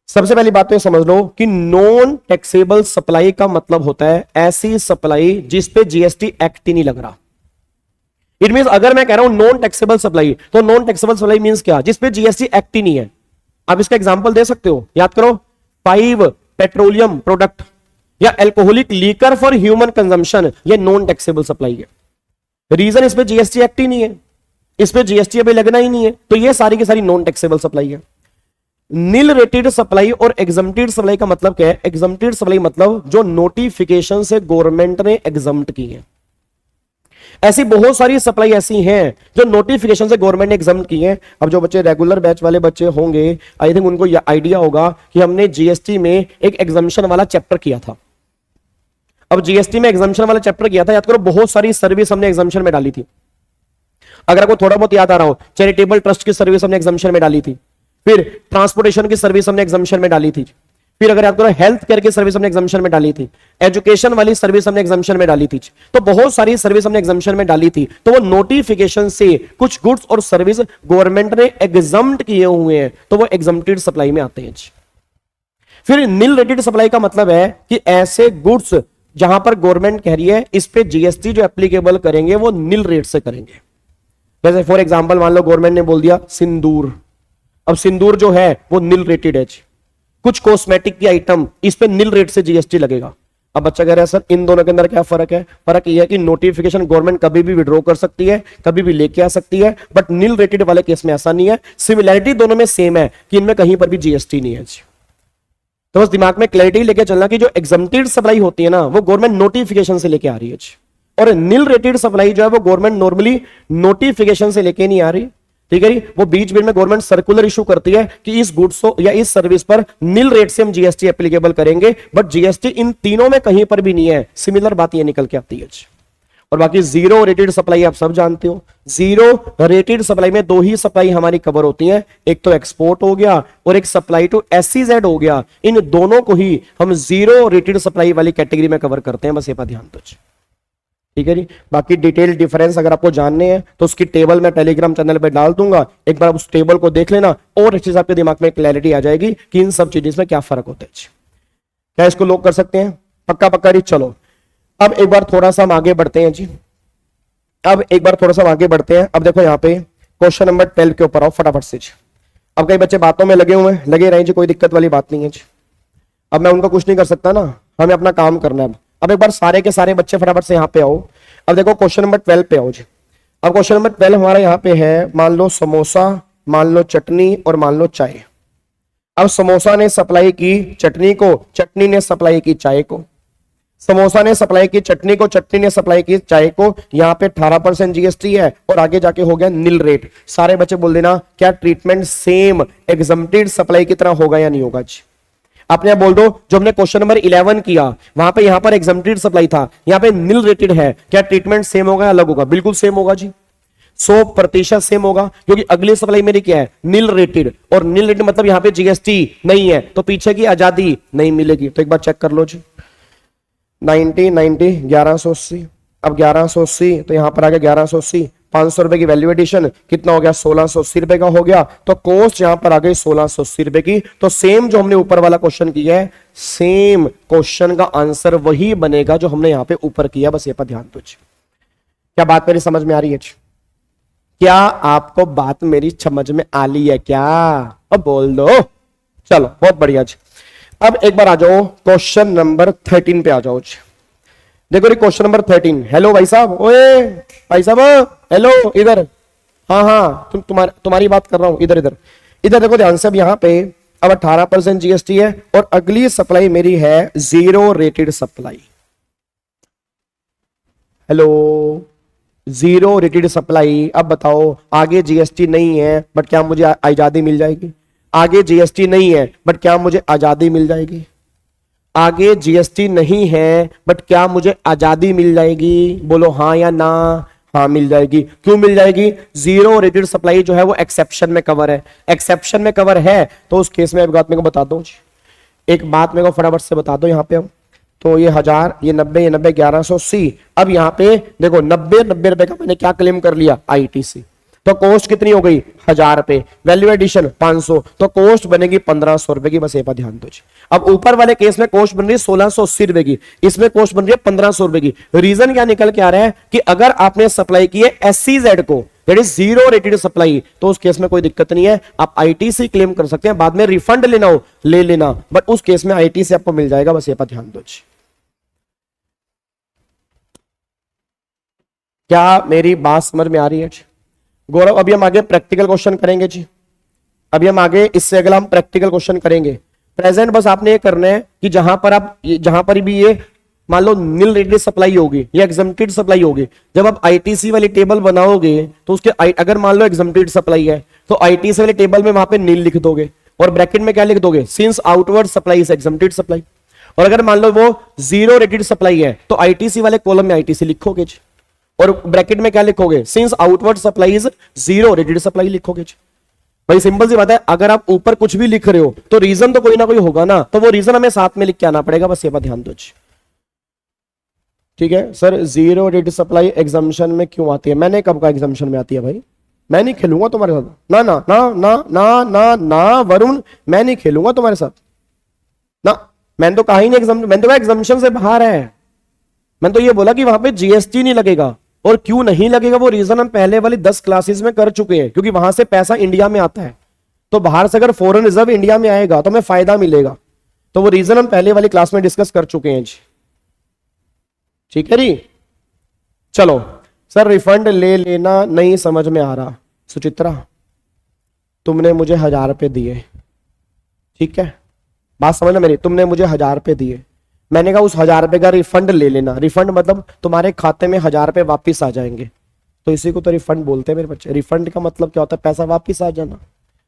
सबसे पहली बात तो समझ लो कि नॉन टैक्सेबल सप्लाई का मतलब होता है ऐसी सप्लाई जिस पे जीएसटी एक्ट ही नहीं लग रहा। इट मींस अगर मैं कह रहा हूं नॉन टैक्सेबल सप्लाई, तो नॉन टैक्सेबल सप्लाई मींस क्या? जिस पे जीएसटी एक्ट ही नहीं है। आप इसका एग्जांपल दे सकते हो, याद करो, 5 पेट्रोलियम प्रोडक्ट या alcoholic liquor for human consumption, ये नॉन टैक्सेबल सप्लाई है। रीजन इस पे जीएसटी एक्ट ही नहीं है, इस पे जीएसटी अभी लगना ही नहीं है, तो ये सारी की सारी नॉन टैक्सेबल सप्लाई है। नील रेटेड सप्लाई और एग्जम्प्टेड सप्लाई का मतलब क्या है? एग्जम्प्टेड सप्लाई मतलब जो नोटिफिकेशन से गवर्नमेंट ने एग्जम्प्ट की है। ऐसी बहुत सारी सप्लाई ऐसी हैं जो नोटिफिकेशन से गवर्नमेंट ने एग्जाम की है। अब जो बच्चे रेगुलर बैच वाले बच्चे होंगे, आई थिंक उनको यह आइडिया होगा कि हमने जीएसटी में एक एग्जाम्शन वाला चैप्टर किया था। अब जीएसटी में एग्जाम्शन वाला चैप्टर किया था, याद करो, बहुत सारी सर्विस हमने एग्जाम्शन में डाली थी। अगर आपको थोड़ा बहुत याद आ रहा हो, चैरिटेबल ट्रस्ट की सर्विस हमने एग्जाम्शन में डाली थी, फिर ट्रांसपोर्टेशन की सर्विस हमने एग्जाम्शन में डाली थी, फिर अगर आपको हेल्थ केयर की सर्विस हमने एग्जाम्शन में डाली थी, एजुकेशन वाली सर्विस हमने एग्जाम्शन में डाली थी, तो बहुत सारी सर्विस हमने एग्जाम्शन में डाली थी। तो वो नोटिफिकेशन से कुछ गुड्स और सर्विस गवर्नमेंट ने एग्जम्प्ट किए हुए हैं, तो वो एग्जम्प्टेड सप्लाई में आते हैं। फिर नील रेटेड सप्लाई का मतलब है कि ऐसे गुड्स जहां पर गवर्नमेंट कह रही है इस पे जीएसटी जो एप्लीकेबल करेंगे वो नील रेट से करेंगे। जैसे फॉर एग्जांपल मान लो गवर्नमेंट ने बोल दिया सिंदूर, अब सिंदूर जो है वो नील रेटेड है। कुछ कॉस्मेटिक की आइटम इस पे नील रेट से जीएसटी लगेगा। अब बच्चा कह रहा है सर इन दोनों के अंदर क्या फर्क है? फर्क यह है कि नोटिफिकेशन गवर्नमेंट कभी भी विड्रॉ कर सकती है, कभी भी लेके आ सकती है, बट नील रेटेड वाले केस में ऐसा नहीं है। सिमिलैरिटी दोनों में सेम है कि इनमें कहीं पर भी जीएसटी नहीं है। तो बस दिमाग में क्लैरिटी लेके चलना कि जो एग्जम्प्टेड सप्लाई होती है ना वो गवर्नमेंट नोटिफिकेशन से लेके आ रही है, और नील रेटेड सप्लाई जो है वो गवर्नमेंट नॉर्मली नोटिफिकेशन से लेके नहीं आ रही। ठीक है, वो बीच बीच में गवर्नमेंट सर्कुलर इशू करती है कि इस गुड्स या इस सर्विस पर नील रेट से हम जीएसटी एप्लीकेबल करेंगे, बट जीएसटी इन तीनों में कहीं पर भी नहीं है। सिमिलर बात ये निकल के आती है। और बाकी जीरो रेटेड सप्लाई आप सब जानते हो। जीरो रेटेड सप्लाई में दो ही सप्लाई हमारी कवर होती है, एक तो एक्सपोर्ट हो गया और एक सप्लाई टू एसईजेड हो गया। इन दोनों को ही हम जीरो रेटेड सप्लाई वाली कैटेगरी में कवर करते हैं, बस ये पर ध्यान दो। ठीक है जी, बाकी डिटेल डिफरेंस अगर आपको जानने हैं तो उसकी टेबल मैं टेलीग्राम चैनल पे डाल दूंगा, एक बार उस टेबल को देख लेना और अच्छे से आपके दिमाग में क्लैरिटी आ जाएगी कि इन सब चीजों में क्या फर्क होता है। क्या इसको लोग कर सकते हैं? पक्का पक्का जी। चलो अब एक बार थोड़ा सा हम आगे बढ़ते हैं जी, अब एक बार थोड़ा सा आगे बढ़ते हैं। अब देखो यहाँ पे क्वेश्चन नंबर 12 के ऊपर आओ फटाफट से जी। अब कई बच्चे बातों में लगे हुए हैं, लगे रहे जी, कोई दिक्कत वाली बात नहीं है जी। अब मैं उनको कुछ नहीं कर सकता ना, हमें अपना काम करना है। अब एक बार सारे के सारे बच्चे फटाफट से यहाँ पे आओ। अब देखो क्वेश्चन नंबर 12 पे आओ जी। अब क्वेश्चन नंबर 12 हमारा यहाँ पे है, मान लो समोसा, मान लो चटनी और मान लो चाय। अब समोसा ने सप्लाई की चटनी को, चटनी ने सप्लाई की चाय को। समोसा ने सप्लाई की चटनी को, चटनी ने सप्लाई की चाय को। यहाँ पे 18% जीएसटी है और आगे जाके हो गया नील रेट। सारे बच्चे बोल देना क्या ट्रीटमेंट सेम एग्जम्प्टेड सप्लाई की तरह होगा या नहीं होगा जी। आपने यहां बोल दो जो हमने क्वेश्चन नंबर 11 किया वहां पे, यहां पर एग्जम्प्टेड सप्लाई था, यहां पे नील रेटेड है, क्या ट्रीटमेंट सेम होगा या अलग होगा? बिल्कुल सेम होगा जी, 100% सेम होगा, क्योंकि अगली सप्लाई मेरी क्या है? Nil rated. और नील रेटेड मतलब यहां पे जीएसटी नहीं है, तो पीछे की आजादी नहीं मिलेगी। तो एक बार चेक कर लो जी, 90 1180। अब 1180 तो यहां पर आ गया 1180, 500 रुपए की वैल्यू एडिशन कितना हो गया? 1680 रुपए का हो गया। तो कॉस्ट यहां पर आ गई 1680 रुपए की। तो सेम जो हमने ऊपर वाला क्वेश्चन किया है, सेम क्वेश्चन का आंसर वही बनेगा जो हमने यहां पे ऊपर किया। बस ये पर ध्यान दो। क्या बात मेरी समझ में आ रही है? क्या आपको बात मेरी समझ में आ रही है क्या? अब बोल दो। चलो बहुत बढ़िया जी। अब एक बार आ जाओ क्वेश्चन नंबर 13 पे आ जाओ जी। देखो जी क्वेश्चन नंबर 13। हेलो भाई साहब, ओए भाई साहब, हेलो इधर। हाँ हाँ, तुम्हारी बात कर रहा हूं, इधर इधर इधर देखो ध्यान से। अब यहाँ पे अब 18% जीएसटी है और अगली सप्लाई मेरी है zero rated supply. Hello, zero rated supply. अब बताओ, आगे जीएसटी नहीं है बट क्या मुझे आजादी मिल जाएगी? आगे जीएसटी नहीं है बट क्या मुझे आजादी मिल जाएगी? आगे जीएसटी नहीं है बट क्या मुझे आजादी मिल जाएगी? बोलो हाँ या ना। हाँ मिल जाएगी। क्यों मिल जाएगी? जीरो रेटेड सप्लाई जो है वो एक्सेप्शन में कवर है। एक्सेप्शन में कवर है तो उस केस में एक बात मेरे को बता दो, एक बात मेरे को फटाफट से बता दो। यहाँ पे हम तो ये 1000, ये 90, ये 90, 1180। अब यहाँ पे देखो 90 रुपए का मैंने क्या क्लेम कर लिया? आईटीसी। तो कॉस्ट कितनी हो गई? 1000 रुपए। वैल्यू एडिशन 500, तो कॉस्ट बनेगी 1500 रुपए की। बस ये पर ध्यान दो। अब ऊपर वाले केस में कॉस्ट बन रही है 1680 रुपए की, इसमें कॉस्ट बन रही है 1500 रुपए की। रीजन क्या निकल के आ रहा है कि अगर आपने सप्लाई की है SCZ को, that is zero rated supply, तो उस केस में कोई दिक्कत नहीं है, आप आईटीसी क्लेम कर सकते हैं। बाद में रिफंड लेना हो ले लेना, बट उस केस में आईटीसी आपको मिल जाएगा। बस ये पर ध्यान दो। क्या मेरी बात समझ में आ रही है गौरव? अभी हम आगे प्रैक्टिकल क्वेश्चन करेंगे जी। अभी हम आगे इससे अगला हम प्रैक्टिकल क्वेश्चन करेंगे। प्रेजेंट बस आपने ये करना है कि जहां पर भी ये मान लो नील रेटेड सप्लाई होगी या एग्जम्प्टेड सप्लाई होगी, जब आप आईटीसी वाली टेबल बनाओगे तो उसके अगर मान लो एग्जम्प्टेड सप्लाई है तो आईटीसी वाली टेबल में वहां पे नील लिख दोगे और ब्रैकेट में क्या लिख दोगे? Since outward supply is exempted supply. और अगर मान लो वो जीरो रेटेड सप्लाई है तो आईटीसी वाले कॉलम में आईटीसी लिखोगे और ब्रैकेट में क्या लिखोगे? Since outward supply is zero rated supply लिखोगे। भाई सिंपल सी बात है, अगर आप ऊपर कुछ भी लिख रहे हो तो रीजन तो कोई ना कोई होगा ना, तो वो रीजन हमें साथ में लिख के आना पड़ेगा। बस ये बात ध्यान दो। ठीक है sir, zero rated supply exemption में क्यों आती है? मैंने कब का एग्जाम्शन में आती है भाई? मैं नहीं खेलूंगा तुम्हारे साथ। ना ना ना ना ना ना ना वरुण, मैं नहीं खेलूंगा तुम्हारे साथ ना। मैंने तो कहा ही नहीं मैंने तो कहा एग्जाम्शन से बाहर है। मैंने तो ये बोला कि वहां पे जीएसटी नहीं लगेगा। और क्यों नहीं लगेगा वो रीजन हम पहले वाली 10 क्लासेस में कर चुके हैं, क्योंकि वहां से पैसा इंडिया में आता है, तो बाहर से अगर फॉरेन रिजर्व इंडिया में आएगा तो हमें फायदा मिलेगा। तो वो रीजन हम पहले वाली क्लास में डिस्कस कर चुके हैं जी। ठीक है जी, चलो सर रिफंड ले लेना नहीं समझ में आ रहा। सुचित्रा, तुमने मुझे 1000 रुपए दिए, ठीक है, बात समझना मेरी, तुमने मुझे 1000 रुपए दिए, मैंने कहा उस 1000 रुपए का रिफंड ले लेना। रिफंड मतलब तुम्हारे खाते में 1000 रुपए वापिस आ जाएंगे, तो इसी को तो रिफंड बोलते हैं मेरे बच्चे। रिफंड का मतलब क्या होता है? पैसा वापिस आ जाना।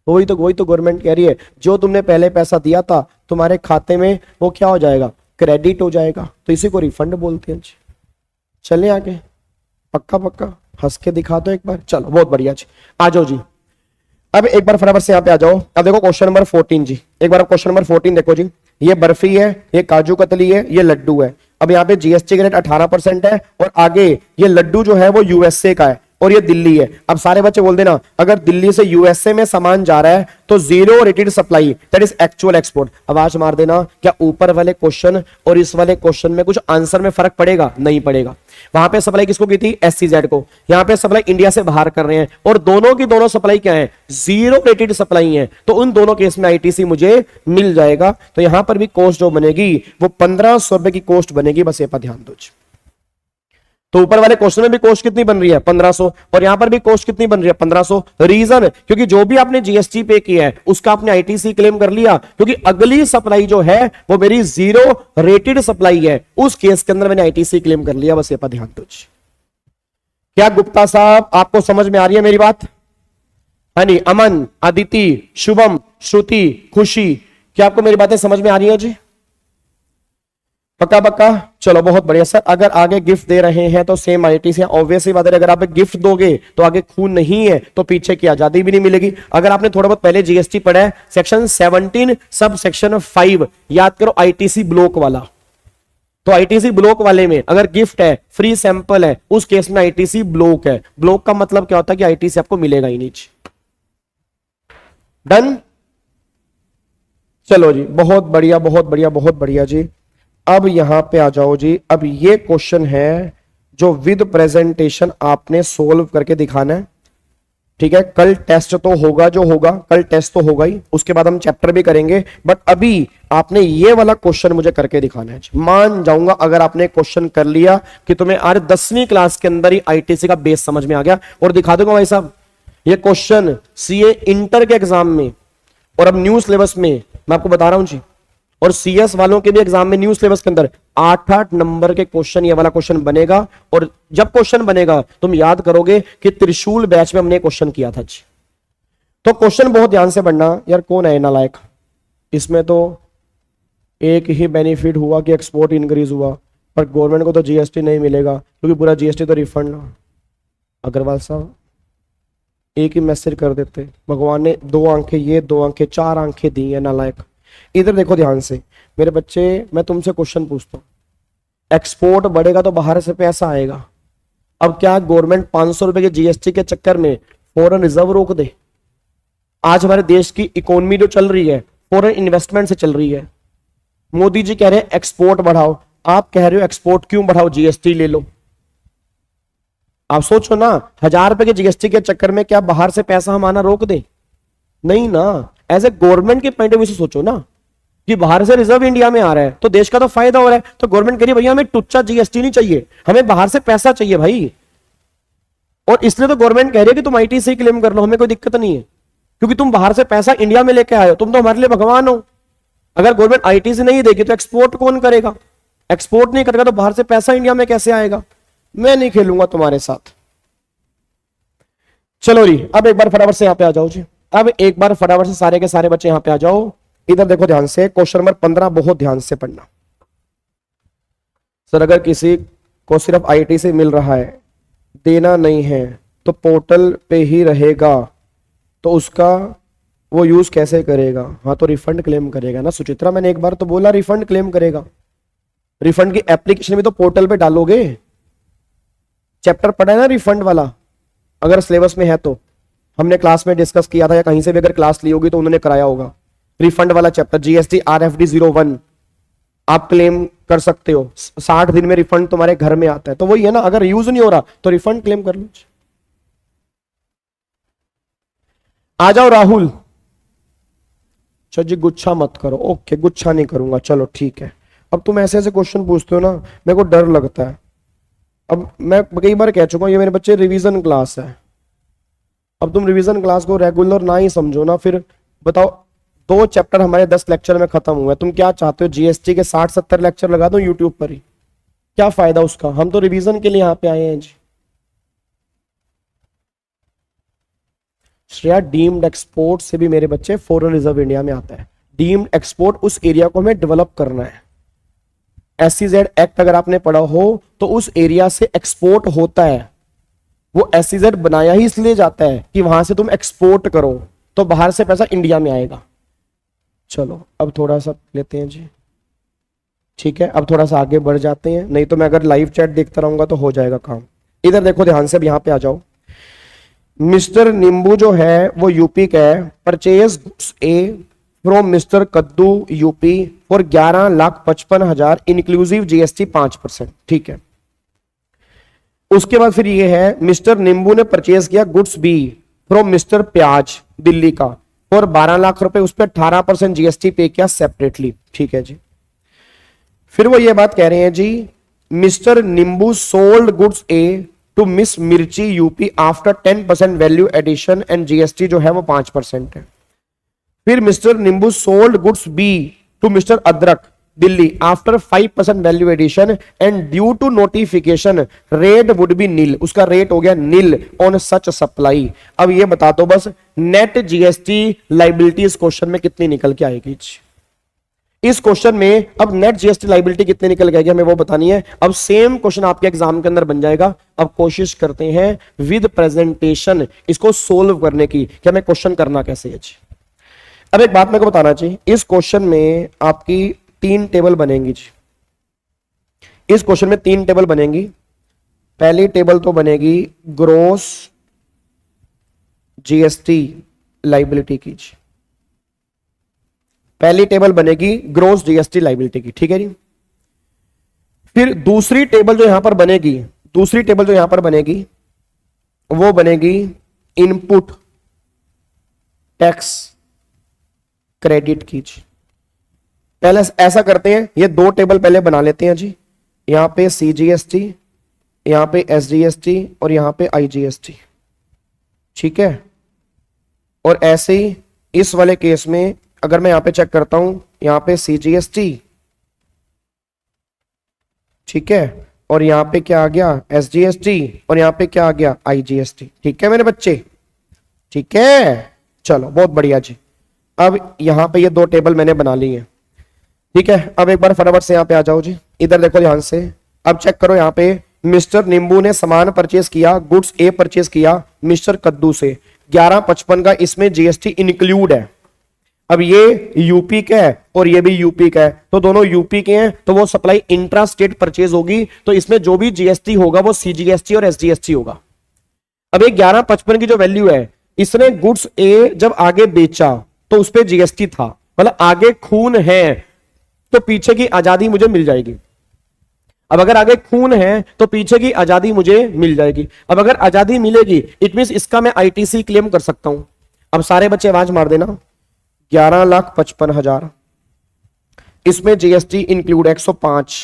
वही तो गवर्नमेंट कह रही है, जो तुमने पहले पैसा दिया था तुम्हारे खाते में वो क्या हो जाएगा? क्रेडिट हो जाएगा, तो इसी को रिफंड बोलते हैं। चले आगे, पक्का पक्का हंस के दिखा दो एक बार। चलो बहुत बढ़िया जी, आ जाओ जी। अब एक बार फटाफट से यहाँ पे आ जाओ। अब देखो क्वेश्चन नंबर 14 जी, एक बार क्वेश्चन नंबर 14 देखो जी। ये बर्फी है, ये काजू कतली है, ये लड्डू है। अब यहाँ पे जीएसटी का रेट 18% है और आगे ये लड्डू जो है वो यूएसए का है और ये दिल्ली है। अब सारे बच्चे बोल देना, अगर दिल्ली से यूएसए में सामान जा रहा है तो zero rated supply that is actual export. आवाज मार देना, क्या ऊपर वाले क्वेश्चन और इस वाले क्वेश्चन में कुछ आंसर में फर्क पड़ेगा? नहीं पड़ेगा। वहां पे सप्लाई किसको की थी? एससीजेड को। यहां पे सप्लाई इंडिया से बाहर कर रहे हैं और दोनों की दोनों सप्लाई क्या है? जीरो रेटेड सप्लाई है, तो उन दोनों केस में आईटीसी मुझे मिल जाएगा। तो यहां पर भी कॉस्ट जो बनेगी वो 1500 रुपए की कॉस्ट बनेगी। बस ये पर ध्यान दो। तो ऊपर वाले क्वेश्चन में भी कॉस्ट कितनी बन रही है? 1500, और यहां पर भी कॉस्ट कितनी बन रही है? 1500। रीजन, क्योंकि जो भी आपने जीएसटी पे किया है उसका आपने आईटीसी क्लेम कर लिया, क्योंकि अगली सप्लाई जो है वो मेरी जीरो रेटेड सप्लाई है, उस केस के अंदर मैंने आईटीसी क्लेम कर लिया। बस ये पर ध्यान दो। क्या गुप्ता साहब आपको समझ में आ रही है मेरी बात? हाँ नहीं, अमन, अदिति, शुभम, श्रुति, खुशी, क्या आपको मेरी बातें समझ में आ रही है जी? पक्का पक्का, चलो बहुत बढ़िया सर। अगर आगे गिफ्ट दे रहे हैं तो सेम आईटीसी, ऑब्वियसली बात है, अगर आप गिफ्ट दोगे तो आगे खून नहीं है तो पीछे की आजादी भी नहीं मिलेगी। अगर आपने थोड़ा बहुत पहले जीएसटी पढ़ा है, सेक्शन 17 सब सेक्शन 5 याद करो, आईटीसी ब्लॉक वाला। तो आईटीसी ब्लॉक वाले में अगर गिफ्ट है, फ्री सैंपल है, उस केस में आईटीसी ब्लॉक है। ब्लॉक का मतलब क्या होता है कि आईटीसी आपको मिलेगा ही नहीं। डन, चलो जी, बहुत बढ़िया बहुत बढ़िया बहुत बढ़िया जी। अब यहां पे आ जाओ जी। अब ये क्वेश्चन है जो विद प्रेजेंटेशन आपने सोल्व करके दिखाना है। ठीक है, कल टेस्ट तो होगा, जो होगा कल टेस्ट तो होगा ही, उसके बाद हम चैप्टर भी करेंगे। बट अभी आपने ये वाला क्वेश्चन मुझे करके दिखाना है। मान जाऊंगा अगर आपने क्वेश्चन कर लिया कि तुम्हें आज 10वीं क्लास के अंदर ही आईटीसी का बेस समझ में आ गया, और दिखा दूंगा भाई साहब ये क्वेश्चन सीए इंटर के एग्जाम में और अब न्यू सिलेबस में मैं आपको बता रहा हूं जी, और सीएस वालों के भी एग्जाम में न्यू सिलेबस के अंदर 8-8 नंबर के क्वेश्चन, ये वाला क्वेश्चन बनेगा। और जब क्वेश्चन बनेगा तुम याद करोगे कि त्रिशूल बैच में हमने क्वेश्चन किया था जी। तो क्वेश्चन बहुत ध्यान से पढ़ना यार। कौन है नालायक? इसमें तो एक ही बेनिफिट हुआ कि एक्सपोर्ट इंक्रीज हुआ, पर गवर्नमेंट को तो जीएसटी नहीं मिलेगा क्योंकि पूरा जीएसटी तो रिफंड। अग्रवाल साहब एक ही मैसेज कर देते, भगवान ने 2 आंखें ये 2 आंखें 4 आंखें दी है नालायक। इधर देखो ध्यान से मेरे बच्चे, मैं तुमसे क्वेश्चन पूछता हूं, एक्सपोर्ट बढ़ेगा तो बाहर से पैसा आएगा। अब क्या गवर्नमेंट 500 रुपए के जीएसटी के चक्कर में फॉरेन रिजर्व रोक दे? आज हमारे देश की इकोनॉमी जो चल रही है फॉरेन इन्वेस्टमेंट से चल रही है। मोदी जी कह रहे हैं एक्सपोर्ट बढ़ाओ, आप कह रहे हो एक्सपोर्ट क्यों बढ़ाओ, जीएसटी ले लो। आप सोचो ना, 1000 रुपए के जीएसटी के चक्कर में क्या बाहर से पैसा हम आना रोक दे? नहीं ना। एज ए गवर्नमेंट के पॉइंट ऑफ व्यू से सोचो ना कि बाहर से रिजर्व इंडिया में आ रहा है तो देश का तो फायदा हो रहा है। तो गवर्नमेंट कह रही है भैया हमें टुच्चा जीएसटी नहीं चाहिए, हमें बाहर से पैसा चाहिए भाई। और इसलिए तो गवर्नमेंट कह रही है कि तुम आईटी से क्लेम कर लो, हमें कोई दिक्कत नहीं है, क्योंकि तुम बाहर से पैसा इंडिया में लेके आए हो, तुम तो हमारे लिए भगवान हो। अगर गवर्नमेंट आईटी से नहीं देगी तो एक्सपोर्ट कौन करेगा? एक्सपोर्ट नहीं करेगा तो बाहर से पैसा इंडिया में कैसे आएगा? मैं नहीं खेलूंगा तुम्हारे साथ। चलो जी, अब एक बार फटाफट से यहां पे आ जाओ जी। अब एक बार फटाफट से सारे के सारे बच्चे यहां पे आ जाओ। इधर देखो ध्यान से, क्वेश्चन नंबर 15 बहुत ध्यान से पढ़ना। सर अगर किसी को सिर्फ आईटी से मिल रहा है, देना नहीं है, तो पोर्टल पे ही रहेगा, तो उसका वो यूज कैसे करेगा? हाँ तो रिफंड क्लेम करेगा ना सुचित्रा, मैंने एक बार तो बोला रिफंड क्लेम करेगा। रिफंड की एप्लीकेशन भी तो पोर्टल पे डालोगे। चैप्टर पढ़ा है ना रिफंड वाला, अगर सिलेबस में है तो हमने क्लास में डिस्कस किया था, या कहीं से भी अगर क्लास ली होगी तो उन्होंने कराया होगा। रिफंड वाला चैप्टर जीएसटी RFD 01 आप क्लेम कर सकते हो, 60 दिन में रिफंड तुम्हारे घर में आता है। तो वही है ना, अगर यूज नहीं हो रहा तो रिफंड क्लेम कर लो। आ जाओ राहुल। अच्छा जी गुच्छा मत करो, ओके गुच्छा नहीं करूंगा, चलो ठीक है। अब तुम ऐसे ऐसे क्वेश्चन पूछते हो ना, मेरे को डर लगता है। अब मैं कई बार कह चुका हूं ये मेरे बच्चे रिवीजन क्लास है। अब तुम रिवीजन क्लास को रेगुलर ना ही समझो ना, फिर बताओ 2 चैप्टर हमारे 10 लेक्चर में खत्म हुए, तुम क्या चाहते हो जीएसटी के 60-70 लेक्चर लगा दो यूट्यूब पर ही? क्या फायदा उसका? हम तो रिवीजन के लिए यहां पे आए हैं जी। श्रेया, डीम्ड एक्सपोर्ट से भी मेरे बच्चे फॉरेन रिजर्व इंडिया में आता है। डीम्ड एक्सपोर्ट उस एरिया को हमें डेवलप करना है। SEZ एक्ट अगर आपने पढ़ा हो तो उस एरिया से एक्सपोर्ट होता है। वो SEZ बनाया ही इसलिए जाता है कि वहां से तुम एक्सपोर्ट करो, तो बाहर से पैसा इंडिया में आएगा। चलो अब थोड़ा सा लेते हैं जी, ठीक है, अब थोड़ा सा आगे बढ़ जाते हैं, नहीं तो मैं अगर लाइव चैट देखता रहूंगा तो हो जाएगा काम। इधर देखो ध्यान से, अब यहां पे आ जाओ। मिस्टर निम्बू जो है वो यूपी का है। परचेज ए फ्रॉम मिस्टर कद्दू यूपी फॉर 11,55,000 इंक्लूसिव जीएसटी 5%, ठीक है। उसके बाद फिर ये है मिस्टर निम्बू ने परचेज किया गुड्स बी फ्रॉम मिस्टर प्याज दिल्ली का फॉर 12 लाख रुपए, उस पर 18% जीएसटी पे किया सेपरेटली, ठीक है जी। फिर वो ये बात कह रहे हैं जी, mister Nimbu sold goods A to miss Mirchi UP after 10% value addition and GST जो है वो 5% है। फिर mister Nimbu sold goods B to mister Adrak Delhi after 5% value addition and due to notification rate would be nil, उसका रेट हो गया नील ऑन सच सप्लाई। अब ये बता दो बस नेट जीएसटी लाइबिलिटी इस क्वेश्चन में कितनी निकल के आएगी? इस क्वेश्चन में अब नेट जीएसटी लाइबिलिटी कितनी निकल के आएगी हमें वो बतानी है। अब सेम क्वेश्चन आपके एग्जाम के अंदर बन जाएगा। अब कोशिश करते हैं विद प्रेजेंटेशन इसको सोल्व करने की कि हमें क्वेश्चन करना कैसे है। अब एक बात मेरे को बताना चाहिए, इस क्वेश्चन में आपकी 3 टेबल बनेंगी जी। इस क्वेश्चन में 3 टेबल बनेंगी। पहली टेबल तो बनेगी ग्रोस जीएसटी लाइबिलिटी की जी। पहली टेबल बनेगी ग्रोस जीएसटी लाइबिलिटी की, ठीक है जी। फिर दूसरी टेबल जो यहां पर बनेगी, दूसरी टेबल जो यहां पर बनेगी वो बनेगी इनपुट टैक्स क्रेडिट कीजिए। पहले ऐसा करते हैं, ये दो टेबल पहले बना लेते हैं जी। यहां पे CGST, यहां पे SGST और यहां पे IGST, ठीक है। और ऐसे ही इस वाले केस में अगर मैं यहां पे चेक करता हूं, यहां पे CGST, ठीक है, और यहां पे क्या आ गया SGST, और यहां पे क्या आ गया IGST, ठीक है मेरे बच्चे, ठीक है। चलो बहुत बढ़िया जी। अब यहां पे ये दो टेबल मैंने बना ली है, ठीक है। अब एक बार फटाफट से यहां पे आ जाओ जी, इधर देखो ध्यान से। अब चेक करो, यहां पे मिस्टर निंबू ने सामान परचेज किया, गुड्स ए परचेज किया मिस्टर कद्दू से, 1155 का इसमें GST इंक्लूड है। अब ये यूपी का है और ये भी यूपी का है, तो दोनों यूपी के हैं, तो वो सप्लाई इंट्रा स्टेट परचेज होगी, तो इसमें जो भी GST होगा वो CGST और SGST होगा। अब ये 1155 की जो वैल्यू है, इसने गुड्स ए जब आगे बेचा तो उस पर GST था, मतलब आगे खून है तो पीछे की आजादी मुझे मिल जाएगी। अब अगर आगे खून है तो पीछे की आजादी मुझे मिल जाएगी। अब अगर आजादी मिलेगी इट मींस इसका मैं ITC क्लेम कर सकता हूं। अब सारे बच्चे आवाज मार देना, 11,55,000, इसमें GST इंक्लूड 105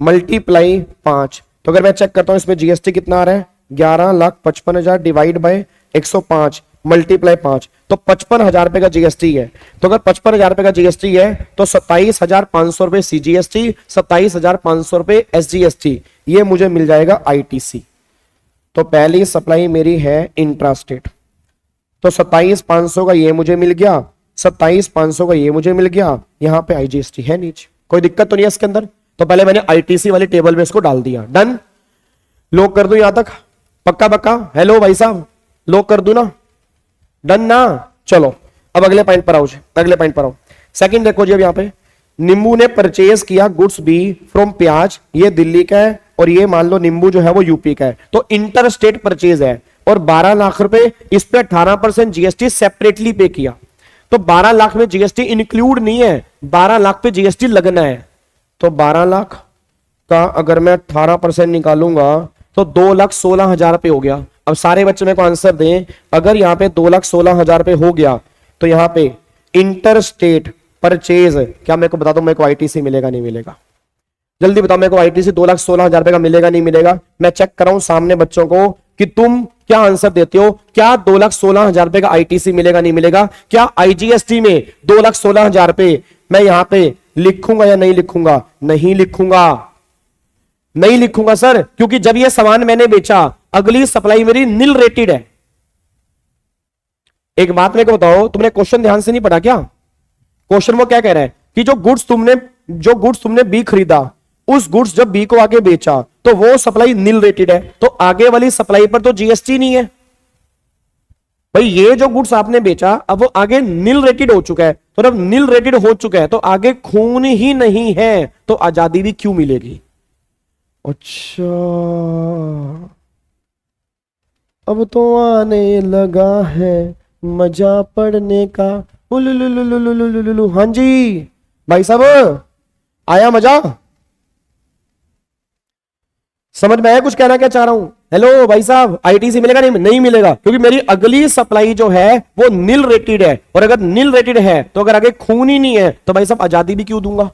मल्टीप्लाई 5, तो अगर मैं चेक करता हूं इसमें GST कितना आ रहा है, 11,55,000 डिवाइड बाय 105 मल्टीप्लाई 5, तो 55,000 रुपए का GST है। तो अगर 55,000 रुपए का GST है तो 27,500 रुपए CGST, 27,500 रुपए SGST, ये मुझे मिल जाएगा ITC। तो पहली सप्लाई मेरी है इंट्रास्टेट, तो 27,500 का ये मुझे मिल गया, 27,500 का ये मुझे मिल गया, यहां पे IGST है नीचे, कोई दिक्कत तो नहीं है इसके अंदर। तो पहले मैंने ITC वाली टेबल में इसको डाल दिया, डन। लॉक कर दूं यहां तक, पक्का पक्का, हेलो भाई साहब, लॉक कर दूं ना, डन ना। चलो अब अगले पॉइंट पर आओ जी, अगले पॉइंट पर आओ। सेकंड देखो जी, अब यहां पे नींबू ने परचेज किया गुड्स बी फ्रॉम प्याज, ये दिल्ली का है और ये मान लो नींबू जो है वो यूपी का है, तो इंटर स्टेट परचेज है और 12 लाख रुपए, इस पे 18% GST सेपरेटली पे किया। तो 12 लाख में GST इंक्लूड नहीं है, 12 लाख पे GST लगना है। तो 12 लाख का अगर मैं 18% निकालूंगा तो 2,16,000 रुपए हो गया। अब सारे बच्चे मेरे को आंसर दें, अगर यहां पे 2,16,000 रुपए हो गया तो यहां पे इंटर स्टेट परचेज, क्या मेरे को बता दो, मेरे को ITC मिलेगा नहीं मिलेगा? जल्दी बताओ मेरे को, ITC 2,16,000 रुपए का मिलेगा नहीं मिलेगा? मैं चेक कर रहा हूं सामने बच्चों को कि तुम क्या आंसर देते हो, क्या 2,16,000 रुपए का ITC मिलेगा नहीं मिलेगा? क्या IGST में 2,16,000 रुपए मैं यहां पे लिखूंगा या नहीं लिखूंगा? नहीं लिखूंगा, नहीं लिखूंगा सर, क्योंकि जब ये सामान मैंने बेचा अगली सप्लाई मेरी नील रेटेड है। एक बात मेरे को बताओ, तुमने क्वेश्चन ध्यान से नहीं पढ़ा क्या? क्वेश्चन वो क्या कह रहा है कि जो गुड्स तुमने बी खरीदा, उस गुड्स जब बी को आगे बेचा तो वो सप्लाई नील रेटेड है, तो आगे वाली सप्लाई पर तो GST नहीं है भाई। ये जो गुड्स आपने बेचा अब वो आगे नील रेटेड हो चुका है, तो जब नील रेटेड हो चुका है तो आगे खून ही नहीं है, तो आजादी भी क्यों मिलेगी? अच्छा, अब तो आने लगा है मजा पढ़ने का। उलुलुलुलुलुलुलुलु। हाँ जी भाई साहब, आया मजा? समझ में आया कुछ कहना क्या चाह रहा हूं? हेलो भाई साहब, ITC मिलेगा नहीं? नहीं मिलेगा, क्योंकि मेरी अगली सप्लाई जो है वो नील रेटेड है, और अगर नील रेटेड है तो अगर आगे खून ही नहीं है तो भाई साहब आजादी भी क्यों दूंगा?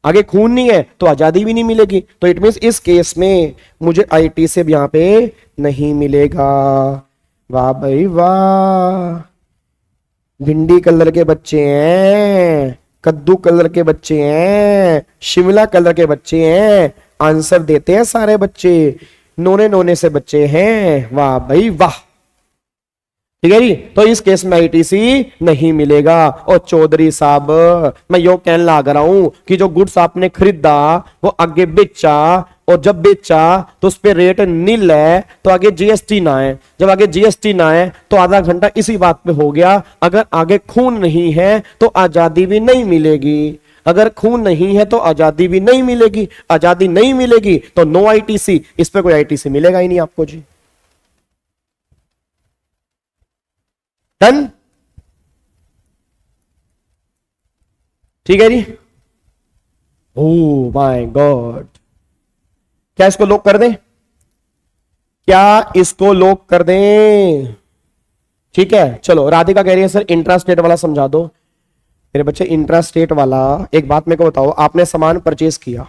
आगे खून नहीं है तो आजादी भी नहीं मिलेगी, तो इट मींस इस केस में मुझे ITC यहां पे नहीं मिलेगा। वाह भाई वाह, भिंडी कलर के बच्चे हैं, कद्दू कलर के बच्चे हैं, शिमला कलर के बच्चे हैं, आंसर देते हैं सारे बच्चे, नोने नोने से बच्चे हैं। वाह भाई वाह, ठीक है जी। तो इस केस में ITC नहीं मिलेगा। और चौधरी साहब, मैं यो कहने लग रहा हूं कि जो गुड्स आपने खरीदा वो आगे बेचा, और जब बेचा तो उस पे रेट नील है, तो आगे GST ना है। जब आगे GST ना है तो आधा घंटा इसी बात पे हो गया, अगर आगे खून नहीं है तो आजादी भी नहीं मिलेगी, अगर खून नहीं है तो आजादी भी नहीं मिलेगी, आजादी नहीं मिलेगी तो नो ITC, इस पे कोई ITC मिलेगा ही नहीं आपको जी। डन, ठीक है जी। ओह माय गॉड, क्या इसको लॉक कर दें? क्या इसको लॉक कर दें? ठीक है, चलो राधिका कह रही है सर इंट्रास्टेट वाला समझा दो। मेरे बच्चे इंट्रास्टेट वाला, एक बात मेरे को बताओ, आपने सामान परचेज किया,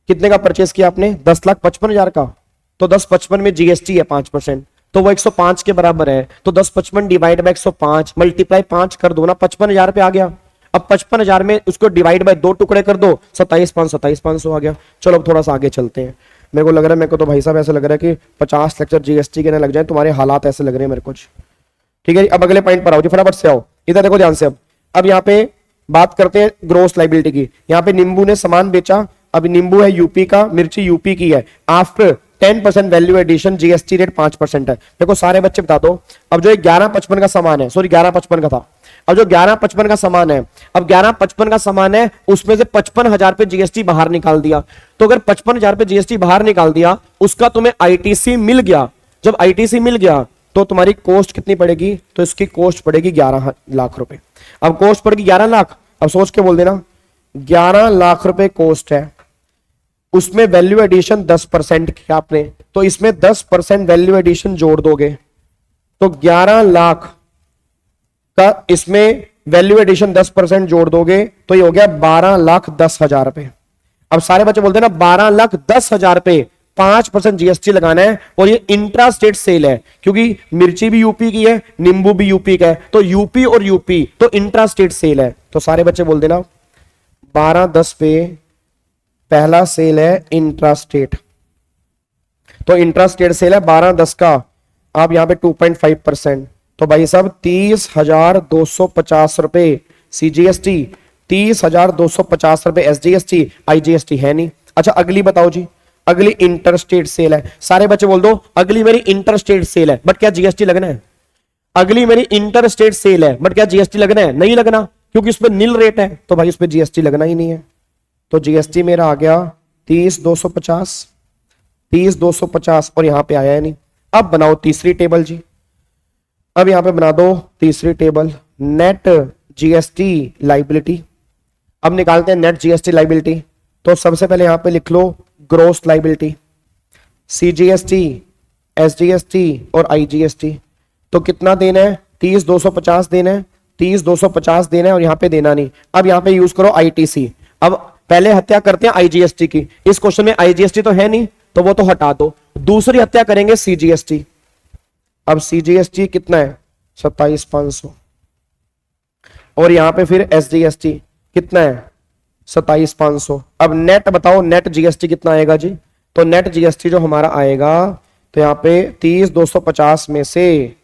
कितने का परचेज किया आपने? 10,55,000 का। तो 10,55 में जीएसटी है 5%, तो वो 105 के बराबर है। तो 10,55 डिवाइड बाय 105 मल्टीप्लाई 5 कर दो ना, 55,000 पे आ गया। अब 55,000 में उसको डिवाइड बाय 2 टुकड़े कर दो, 27,500 आ गया। चलो अब थोड़ा सा आगे चलते हैं। मेरे को लग रहा है, मेरे को तो भाई साहब ऐसा लग रहा है कि 50 लेक्चर जीएसटी के ना लग जाए, तुम्हारे हालात ऐसे लग रहे हैं मेरे को। ठीक है, अब अगले पॉइंट पर आओ जी, फटाफट से आओ, इधर देखो ध्यान से। अब यहाँ पे बात करते हैं ग्रोस लाइबिलिटी की। यहाँ पे नींबू ने सामान बेचा, अब नींबू है यूपी का, मिर्ची यूपी की है। After 10% value addition GST rate 5% है। देखो सारे बच्चे बता दो, अब जो 11,55 का सामान है, सॉरी 11,55 का था, अब जो 11,55 का सामान है, अब 11,55 का सामान है, उसमें से 55,000 पे जीएसटी बाहर निकाल दिया। तो अगर 55,000 पे जीएसटी बाहर निकाल दिया, उसका तुम्हें आईटीसी मिल गया। जब आईटीसी मिल गया तो तुम्हारी कॉस्ट कितनी पड़ेगी? तो इसकी कॉस्ट पड़ेगी 11 लाख रुपए। अब कॉस्ट पड़ेगी 11 लाख, अब सोच के बोल देना 11 लाख रुपए कॉस्ट है, उसमें वैल्यू एडिशन 10% किया आपने, तो इसमें 10% वैल्यू एडिशन जोड़ दोगे तो 11 लाख का इसमें वैल्यू एडिशन 10% जोड़ दोगे तो ये हो गया 12,10,000 रुपए। अब सारे बच्चे बोलते हैं ना 12,10,000 रुपए 5% जीएसटी लगाना है, और ये इंट्रा स्टेट सेल है क्योंकि मिर्ची भी यूपी की है, नींबू भी यूपी का है, तो यूपी और यूपी तो इंट्रा स्टेट सेल है। तो सारे बच्चे बोल देना 12,10 पे पहला सेल है इंट्रा स्टेट, तो इंट्रा स्टेट सेल है 12,10 का। आप यहां पे 2.5%, तो भाई साहब 30,250 रुपए सीजीएसटी, 30,250 रुपए एसजीएसटी, आईजीएसटी है नहीं। अच्छा अगली बताओ जी, अगली इंटर स्टेट सेल है। सारे बच्चे बोल दो अगली मेरी इंटर स्टेट सेल है, बट क्या जीएसटी लगना है? अगली मेरी इंटर स्टेट सेल है, बट क्या जीएसटी लगना है? नहीं लगना, क्योंकि उस पर नील रेट है, तो भाई उस पर जीएसटी लगना ही नहीं है। तो जीएसटी मेरा आ गया 30,250, 30,250, और यहां पे आया है नहीं। अब बनाओ तीसरी टेबल जी, अब यहां पे बना दो तीसरी टेबल, नेट जीएसटी लाइबिलिटी। अब निकालते हैं नेट जीएसटी लाइबिलिटी। तो सबसे पहले यहां पे लिख लो ग्रोस लाइबिलिटी, सीजीएसटी, एसजीएसटी और आईजीएसटी। तो कितना देना है? 30,250 देना है, 30,250 देना है, और यहां पे देना नहीं। अब यहां पे यूज करो आईटीसी। अब पहले हत्या करते हैं आईजीएसटी की, इस क्वेश्चन में आईजीएसटी तो है नहीं, तो वो तो हटा दो। दूसरी हत्या करेंगे सीजीएसटी। अब सीजीएसटी कितना है? 27,500, और यहां पे फिर एसजीएसटी कितना है? 27,500। अब नेट बताओ, नेट जीएसटी कितना आएगा जी? तो नेट जीएसटी जो हमारा आएगा, तो यहां पे 30,250 में से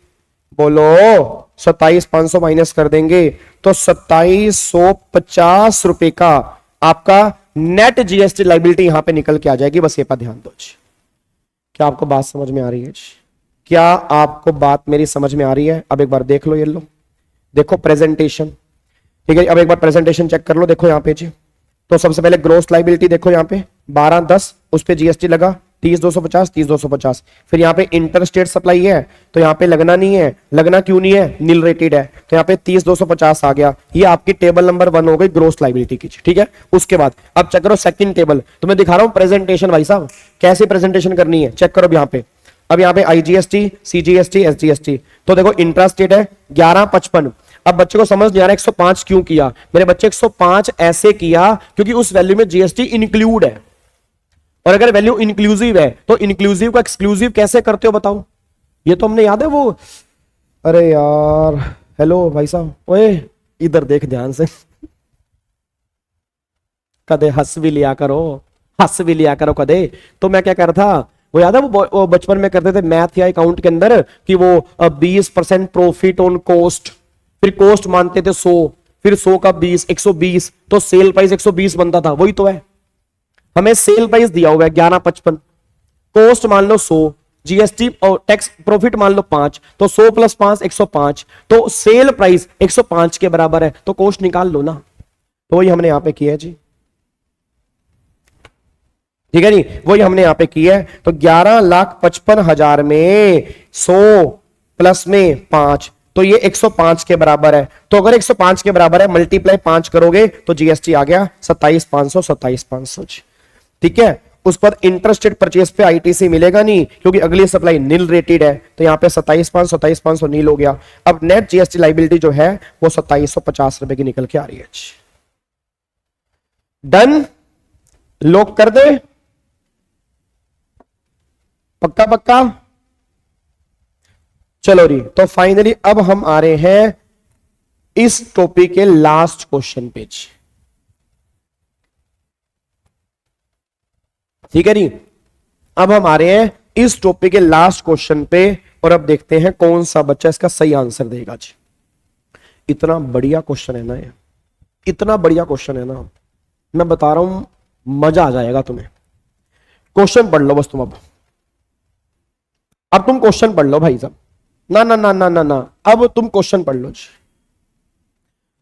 बोलो 27,500 माइनस कर देंगे, तो 2,750 रुपए का आपका नेट जीएसटी लाइबिलिटी यहां पे निकल के आ जाएगी। बस ये पर ध्यान दो जी। क्या आपको बात समझ में आ रही है जी? क्या आपको बात मेरी समझ में आ रही है? अब एक बार देख लो, ये लो देखो प्रेजेंटेशन, ठीक है। अब एक बार प्रेजेंटेशन चेक कर लो, देखो यहां पे जी। तो सबसे पहले ग्रोस लाइबिलिटी देखो, यहां पे 12,10 उस पे जीएसटी लगा, 30,250, 30,250। फिर यहाँ पे इंटर स्टेट सप्लाई है, तो यहाँ पे लगना नहीं है। लगना क्यों नहीं है? नील रेटेड है, तो यहाँ पे 30,250 आ गया। ये आपकी टेबल नंबर 1 हो गई ग्रोस लाइबिलिटी की, ठीक है। उसके बाद अब चेक करो सेकंड टेबल, तो मैं दिखा रहा हूं प्रेजेंटेशन भाई साहब, कैसे प्रेजेंटेशन करनी है चेक करो। अब यहाँ पे आईजीएसटी, सीजीएसटी, एसजीएसटी। तो देखो इंट्रा स्टेट है 11,55। अब बच्चे को समझ नहीं आ रहा 105 क्यों किया? मेरे बच्चे 105 ऐसे किया क्योंकि उस वैल्यू में जीएसटी इंक्लूड है, और अगर वैल्यू इंक्लूसिव है तो इंक्लूसिव को एक्सक्लूसिव कैसे करते हो बताओ? ये तो हमने याद है वो, अरे यार हेलो भाई साहब, ओए इधर देख ध्यान से, कदे हंस भी लिया करो, हंस भी लिया करो कदे। तो मैं क्या कर रहा था, वो याद है वो बचपन में करते थे मैथ या अकाउंट के अंदर कि वो 20% प्रॉफिट ऑन कॉस्ट, फिर कॉस्ट मानते थे 100, फिर 100 का 20, 120, तो सेल प्राइस 120 बनता था। वही तो है, हमें सेल प्राइस दिया हुआ है 11,55, कॉस्ट मान लो 100, जीएसटी और टैक्स प्रॉफिट मान लो 5, तो 100 + 5 105, तो सेल प्राइस 105 के बराबर है, तो कॉस्ट निकाल लो ना। तो वही हमने यहां पे किया है जी, ठीक है जी, वही हमने यहां पे किया है। तो 11,55,000 में 100 प्लस में 5, तो ये 105 के बराबर है। तो अगर 105 के बराबर है, मल्टीप्लाई 5 करोगे तो जीएसटी आ गया 27,500, 27,500 जी, ठीक है। उस पर इंटरेस्टेड परचेज पे आईटीसी मिलेगा नहीं, क्योंकि अगली सप्लाई नील रेटेड है। तो यहाँ पे 27,500 नील हो गया। अब नेट जीएसटी लाइबिलिटी जो है वो 2750 रुपए की निकल के आ रही है। डन, लॉक कर दे, पक्का पक्का। चलो री, तो फाइनली अब हम आ रहे हैं इस टॉपिक के लास्ट क्वेश्चन पे। ठीक है नी, अब हम आ रहे हैं इस टॉपिक के लास्ट क्वेश्चन पे, और अब देखते हैं कौन सा बच्चा इसका सही आंसर देगा जी। इतना बढ़िया क्वेश्चन है ना ये, इतना बढ़िया क्वेश्चन है ना, मैं बता रहा हूं मजा आ जाएगा तुम्हें। क्वेश्चन पढ़ लो बस तुम। अब तुम क्वेश्चन पढ़ लो भाई साहब। ना ना ना ना ना ना, अब तुम क्वेश्चन पढ़ लो जी।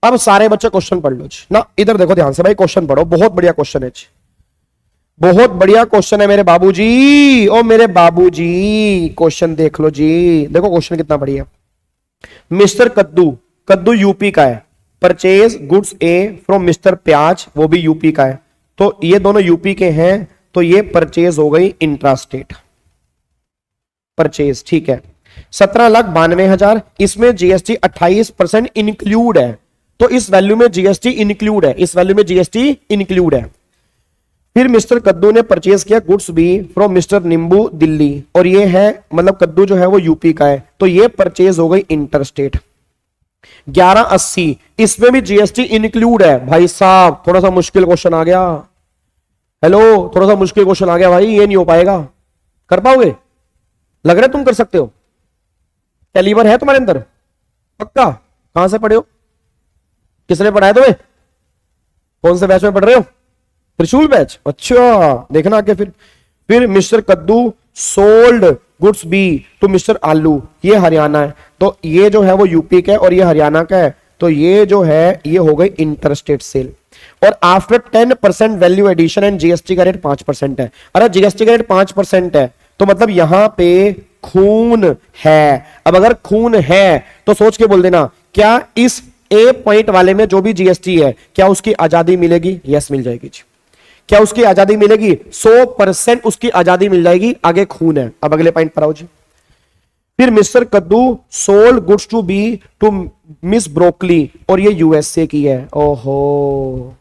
अब सारे बच्चे क्वेश्चन पढ़ लो जी। ना इधर देखो ध्यान से भाई, क्वेश्चन पढ़ो, बहुत बढ़िया क्वेश्चन है जी, बहुत बढ़िया क्वेश्चन है मेरे बाबूजी। ओ मेरे बाबूजी, क्वेश्चन देख लो जी। देखो क्वेश्चन कितना बढ़िया। मिस्टर कद्दू, कद्दू यूपी का है, purchase goods A from mister प्याज, वो भी यूपी का है। तो ये दोनों यूपी के हैं, तो ये परचेज हो गई इंट्रास्टेट परचेज। ठीक है, 17,92,000, इसमें जीएसटी 28% इंक्लूड है। तो इस वैल्यू में जीएसटी इंक्लूड है, इस वैल्यू में जीएसटी इंक्लूड है। फिर मिस्टर कद्दू ने परचेज किया गुड्स बी फ्रॉम मिस्टर नींबू दिल्ली, और ये है मतलब कद्दू जो है वो यूपी का है, तो ये परचेज हो गई इंटरस्टेट। 1180, इसमें भी जीएसटी इंक्लूड है। भाई साहब थोड़ा सा मुश्किल क्वेश्चन आ गया। हेलो, थोड़ा सा मुश्किल क्वेश्चन आ गया भाई, ये नहीं हो पाएगा। कर पाओगे? लग रहा है तुम कर सकते हो। कैलिबर है तुम्हारे अंदर पक्का? कहां से पढ़े हो? किसने पढ़ाया तुम्हें? कौन से बैच में पढ़ रहे हो? त्रिशूल बैच। अच्छा, देखना आगे। फिर मिस्टर कद्दू sold goods B to mister आलू, ये हरियाणा है, तो ये जो है वो यूपी का है और ये हरियाणा का है, तो ये जो है ये हो गई इंटरस्टेट सेल। और after 10% value addition and GST का रेट 5% है। अरे जीएसटी का रेट 5% है, तो मतलब यहां पे खून है। अब अगर खून है तो सोच के बोल देना, क्या इस ए पॉइंट वाले में जो भी जीएसटी है, क्या उसकी आजादी मिलेगी? यस, मिल जाएगी जी। क्या उसकी आजादी मिलेगी? 100% उसकी आजादी मिल जाएगी। आगे खून है। अब अगले पॉइंट पर आओ जी। फिर मिस्टर कद्दू sold goods to B to miss broccoli, और ये यूएसए की है। ओहो,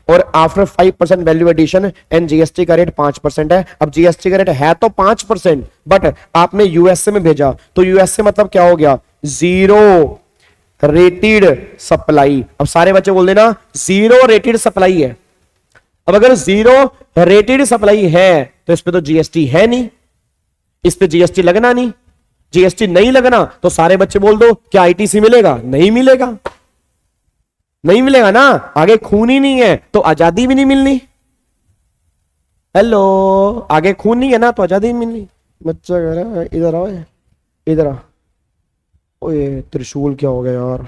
और after 5% value addition and GST का रेट 5% है। अब जीएसटी का रेट है तो 5%, बट आपने यूएसए में भेजा, तो यूएसए मतलब क्या हो गया? Zero rated supply. अब सारे बच्चे बोल देना जीरो रेटेड सप्लाई है। अब अगर जीरो रेटेड सप्लाई है तो इस पे तो जीएसटी है नहीं, इस पे जीएसटी लगना नहीं। जीएसटी नहीं लगना तो सारे बच्चे बोल दो क्या आईटीसी मिलेगा? नहीं मिलेगा, नहीं मिलेगा ना। आगे खून ही नहीं है तो आजादी भी नहीं मिलनी। हेलो, आगे खून नहीं है ना तो आजादी नहीं मिलनी। बच्चा कह रहा है इधर आओ, इधर आ। ओए त्रिशूल क्या हो गया यार?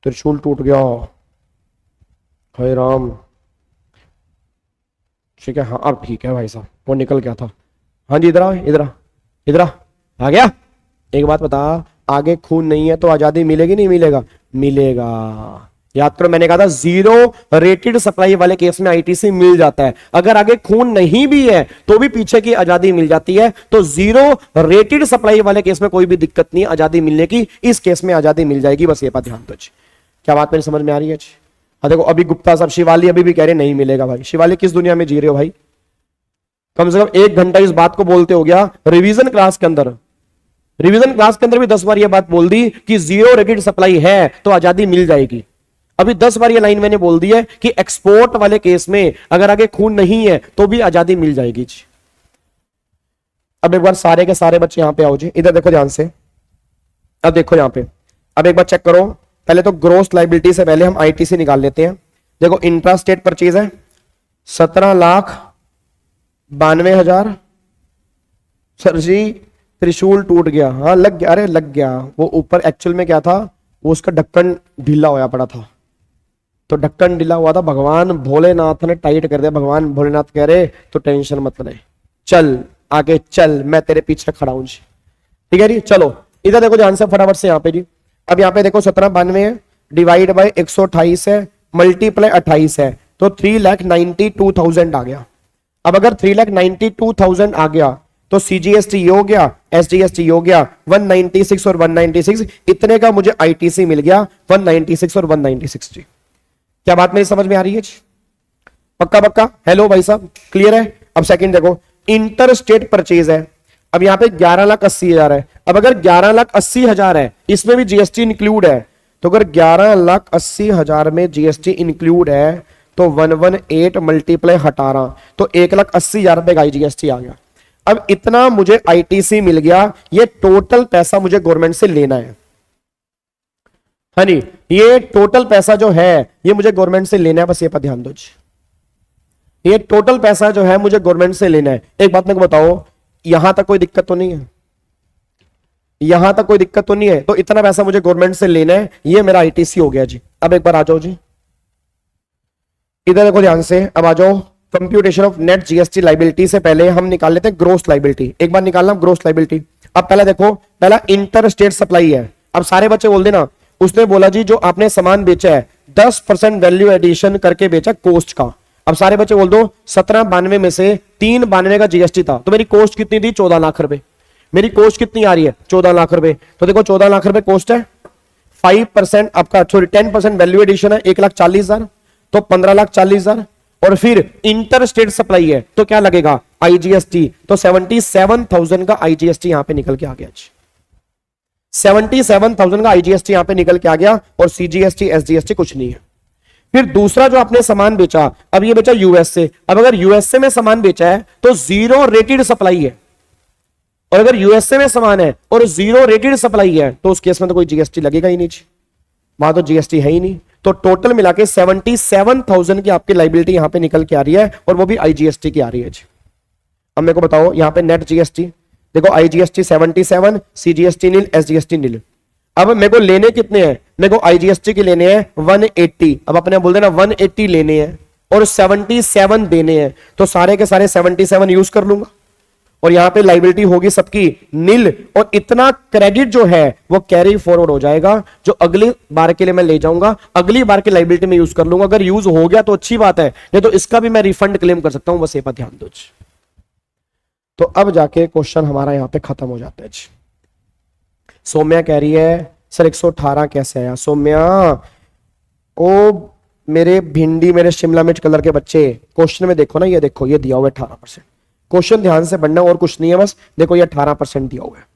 त्रिशूल टूट गया। हाय राम। ठीक है, हाँ अब ठीक है भाई साहब, वो निकल गया था। हाँ जी, इधर आ, इधर आ, इधर आ गया। एक बात बता, आगे खून नहीं है तो आजादी मिलेगी नहीं मिलेगा? मिलेगा। याद करो मैंने कहा था जीरो रेटेड सप्लाई वाले केस में आईटीसी मिल जाता है। अगर आगे खून नहीं भी है तो भी पीछे की आजादी मिल जाती है। तो जीरो रेटेड सप्लाई वाले केस में कोई भी दिक्कत नहीं आजादी मिलने की, इस केस में आजादी मिल जाएगी। बस ये बात ध्यान दो। क्या बात मेरी समझ में आ रही है? हाँ देखो, अभी गुप्ता साहब शिवाली अभी भी कह रहे नहीं मिलेगा। भाई शिवाली किस दुनिया में जी रहे हो भाई? कम से कम 1 घंटा इस बात को बोलते हो गया। रिवीजन क्लास के अंदर, रिवीजन क्लास के अंदर भी 10 बार ये बात बोल दी कि जीरो रेटेड सप्लाई है तो आजादी मिल जाएगी। अभी 10 बार ये लाइन मैंने बोल दी है कि एक्सपोर्ट वाले केस में अगर आगे खून नहीं है तो भी आजादी मिल जाएगी जी। अब एक बार सारे के सारे बच्चे यहां पे आओ जी, इधर देखो ध्यान से। अब देखो यहां पे, अब एक बार चेक करो। पहले तो ग्रॉस लायबिलिटी से पहले हम आईटीसी निकाल लेते हैं। देखो इंट्रास्टेट परचेज है 17,92,000। सर जी त्रिशूल टूट गया। हाँ लग गया, अरे लग गया। वो ऊपर एक्चुअल में क्या था, वो उसका ढक्कन ढीला होया पड़ा था, तो ढक्कन ढीला हुआ था। भगवान भोलेनाथ ने टाइट कर दिया। भगवान भोलेनाथ कह रहे तो टेंशन मत ले, चल आगे चल, मैं तेरे पीछे खड़ा हूं जी। ठीक है जी, चलो इधर देखो ध्यान से फटाफट से यहाँ पे जी। अब यहाँ पे देखो 1792 है, डिवाइड बाय 128 है, मल्टीप्लाई 28 है। तो 3,92,000 आ गया। अब अगर 3,92,000 आ गया तो सीजीएसटी ये हो गया, एसजीएसटी ये हो गया, 196 और 196 इतने का मुझे आईटीसी मिल गया, 196 और 196 जी। क्या बात मेरी समझ में आ रही है? पक्का पक्का? हेलो भाई साहब, क्लियर है? अब सेकंड देखो, इंटर स्टेट परचेज है। अब यहां पे 11,80,000 है। अब अगर 11,80,000 है, इसमें भी जीएसटी इंक्लूड है, तो अगर 11,80,000 में जीएसटी इंक्लूड है तो 118 मल्टीप्लाई 18 तो 1,80,000 रुपए का जीएसटी आ गया। अब इतना मुझे आईटीसी मिल गया, ये टोटल पैसा मुझे गवर्नमेंट से लेना है। हाँ नहीं, ये टोटल पैसा जो है ये मुझे गवर्नमेंट से लेना है, बस ये पर ध्यान दो जी। ये टोटल पैसा जो है मुझे गवर्नमेंट से लेना है। एक बात मेरे को बताओ, यहां तक कोई दिक्कत तो नहीं है? यहां तक कोई दिक्कत तो नहीं है? तो इतना पैसा मुझे गवर्नमेंट से लेना है, ये मेरा आईटीसी हो गया जी। अब एक बार आ जाओ जी, इधर देखो ध्यान से। अब आ जाओ, computation of net GST liability से पहले हम निकाल लेते हैं ग्रोस लाइबिलिटी। एक बार निकालना ग्रोस लाइबिलिटी। अब पहला देखो, पहला इंटर स्टेट सप्लाई है। अब सारे बच्चे बोल देना, उसने बोला जी जो आपने सामान बेचा है 10% वैल्यू एडिशन करके बेचा कोस्ट का। अब सारे बच्चे बोल दो 1792 में से 392 का जीएसटी था, तो मेरी कोस्ट कितनी थी? 14 लाख रुपए। मेरी कोस्ट कितनी आ रही है? 14 लाख रुपए। तो देखो 14 लाख रुपए कोस्ट है, 5% आपका, सॉरी 10% वैल्यू एडिशन है 1,40,000, तो 15,40,000। और फिर इंटर स्टेट सप्लाई है तो क्या लगेगा? आईजीएसटी। तो 77,000 का आईजीएसटी यहां पे निकल के आ गया। 77,000 का आईजीएसटी यहां पे निकल के आ गया, और सीजीएसटी एसजीएसटी कुछ नहीं है। फिर दूसरा जो आपने सामान बेचा, अब ये बेचा यूएस से। अब अगर यूएसए में सामान बेचा है तो जीरो रेटेड सप्लाई है, और अगर यूएसए में सामान है और जीरो रेटेड सप्लाई है तो उस केस में तो कोई जीएसटी लगेगा ही नहीं, वहां तो जीएसटी है ही नहीं। तो टोटल मिला के 77,000 की आपकी लाइबिलिटी यहां पे निकल के आ रही है, और वो भी आईजीएसटी की आ रही है जी। अब मेरे को बताओ यहां पे नेट जीएसटी देखो, आईजीएसटी 77, सीजीएसटी नील, एसजीएसटी नील। अब मेरे को लेने कितने हैं? मेरे को आईजीएसटी के लेने हैं 180। अब अपने बोल देना 180 लेने हैं और 77 देने हैं, तो सारे के सारे 77 यूज कर लूंगा, और यहां पे लाइबिलिटी होगी सबकी नील, और इतना क्रेडिट जो है वो कैरी फॉरवर्ड हो जाएगा, जो अगली बार के लिए मैं ले जाऊंगा, अगली बार की लाइबिलिटी में यूज कर लूंगा। अगर यूज हो गया तो अच्छी बात है, नहीं तो इसका भी मैं रिफंड क्लेम कर सकता हूं, बस ये पर ध्यान दो। तो अब जाके क्वेश्चन हमारा यहां पे खत्म हो जाता है। सौम्या कह रही है सर 118 कैसे आया? सौम्या, ओ मेरे भिंडी, मेरे शिमला मिर्च कलर के बच्चे, क्वेश्चन में देखो ना, ये देखो, ये दिया हुआ है 18%। क्वेश्चन ध्यान से पढ़ना, और कुछ नहीं है, बस देखो ये 18% दिया हुआ है,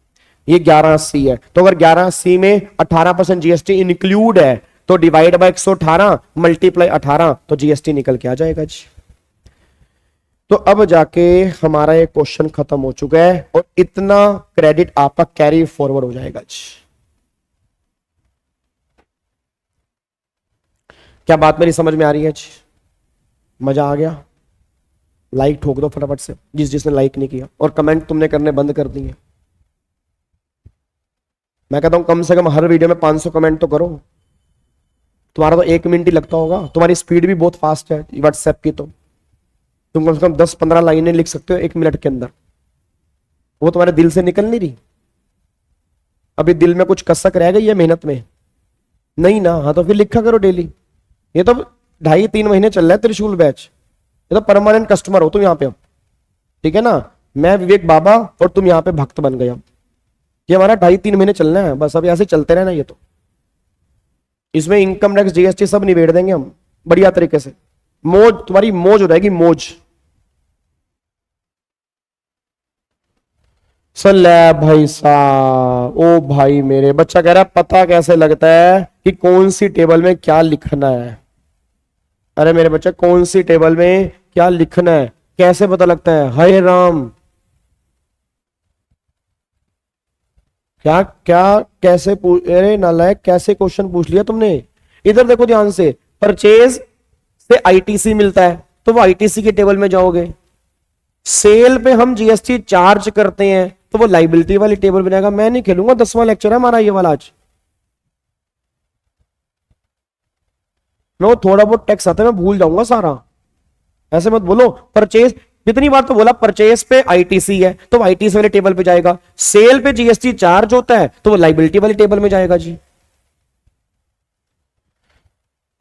ये 1180 है। तो अगर 1180 में 18% जीएसटी इंक्लूड है तो डिवाइड बाय 118 मल्टीप्लाई 18, तो जीएसटी निकल के आ जाएगा जी। तो अब जाके हमारा ये क्वेश्चन खत्म हो चुका है, और इतना क्रेडिट आपका कैरी फॉरवर्ड हो जाएगा जी। क्या बात मेरी समझ में आ रही है जी? मजा आ गया? लाइक ठोक दो फटाफट से जिसने लाइक नहीं किया, और कमेंट तुमने करने बंद कर दिए। मैं कहता हूं कम से कम हर वीडियो में 500 कमेंट तो करो। तुम्हारा तो 1 मिनट ही लगता होगा, तुम्हारी स्पीड भी बहुत फास्ट है व्हाट्सएप की, तो तुम कम से कम 10-15 लाइनें लिख सकते हो 1 मिनट के अंदर, वो तुम्हारे दिल से निकल नहीं रही। अभी दिल में कुछ कसक रह गई है मेहनत में? नहीं ना? हाँ तो फिर लिखा करो डेली। ये तो 2.5-3 महीने चल रहा है त्रिशूल बैच, ये तो परमानेंट कस्टमर हो तुम यहाँ पे अब, ठीक है ना? मैं विवेक बाबा और तुम यहाँ पे भक्त बन गए। अब ये हमारा 2.5-3 महीने चलना है बस, अब ऐसे चलते रहना। ये तो इसमें इनकम टैक्स जीएसटी सब निबेड़ देंगे हम बढ़िया तरीके से, मौज, तुम्हारी मौज हो जाएगी, मौज। सल्ला भाई साहब, ओ भाई मेरे बच्चा कह रहा है पता कैसे लगता है कि कौन सी टेबल में क्या लिखना है? अरे मेरे बच्चे, कौन सी टेबल में क्या लिखना है कैसे पता लगता है? हाय राम, क्या क्या कैसे पूछ, अरे नालायक कैसे क्वेश्चन पूछ लिया तुमने। इधर देखो ध्यान से, परचेज से आईटीसी मिलता है तो वो आईटीसी के टेबल में जाओगे, सेल पे हम जीएसटी चार्ज करते हैं तो वो लाइबिलिटी वाली टेबल बनेगा। मैं नहीं खेलूंगा, 10वां लेक्चर है हमारा ये वाला आज। मैं थोड़ा बहुत टैक्स आता है मैं भूल जाऊंगा सारा, ऐसे मत बोलो। परचेज कितनी बार तो बोला, परचेज पे आईटीसी है तो आईटीसी वाले टेबल पे जाएगा, सेल पे जीएसटी चार्ज होता है तो वो लाइबिलिटी वाली टेबल में जाएगा जी।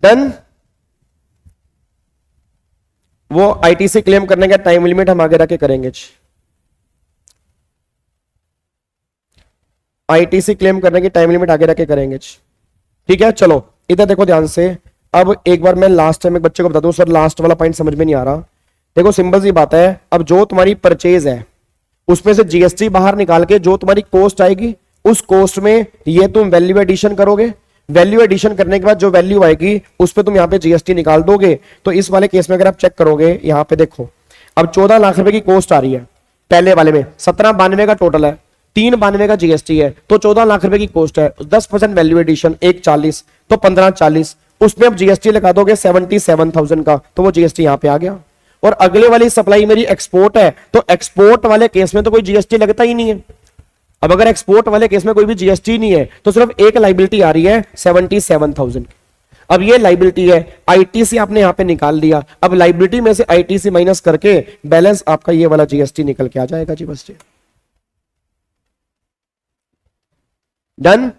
डन? वो आईटीसी क्लेम करने का टाइम लिमिट हम आगे रख के करेंगे। आईटीसी क्लेम करने की टाइम लिमिट आगे रख के करेंगे। ठीक है, चलो इधर देखो ध्यान से। अब एक बार मैं लास्ट टाइम एक बच्चे को बता दूं, सर लास्ट वाला पॉइंट समझ में नहीं आ रहा। देखो सिंपल सी बात है, अब जो तुम्हारी परचेज है उसमें से जीएसटी बाहर निकाल के जो तुम्हारी कॉस्ट आएगी उस कॉस्ट में ये तुम वैल्यू एडिशन करोगे। वैल्यू एडिशन करने के बाद जो वैल्यू आएगी उस पर तुम यहाँ पे जीएसटी निकाल दोगे। तो इस वाले केस में अगर आप चेक करोगे यहाँ पे देखो, अब 14 लाख रुपए की कॉस्ट आ रही है, पहले वाले में 1792 का टोटल है, 392 का जीएसटी है, तो 14 लाख रुपए की कॉस्ट है, 10% वैल्यू एडिशन 140 तो 1540, उसमें अब जीएसटी लगा दोगे 77,000 का, तो वो जीएसटी यहां पे आ गया। और अगले वाली सप्लाई मेरी एक्सपोर्ट है, तो एक्सपोर्ट वाले केस में तो कोई जीएसटी लगता ही नहीं है। अब अगर एक्सपोर्ट वाले केस में कोई भी जीएसटी नहीं है तो सिर्फ एक लाइबिलिटी आ रही है 77,000। अब ये लाइबिलिटी है, आईटीसी आपने यहां पे निकाल दिया, अब लाइबिलिटी में से आईटीसी माइनस करके बैलेंस आपका ये वाला जीएसटी निकल के आ जाएगा जी, बस। डन।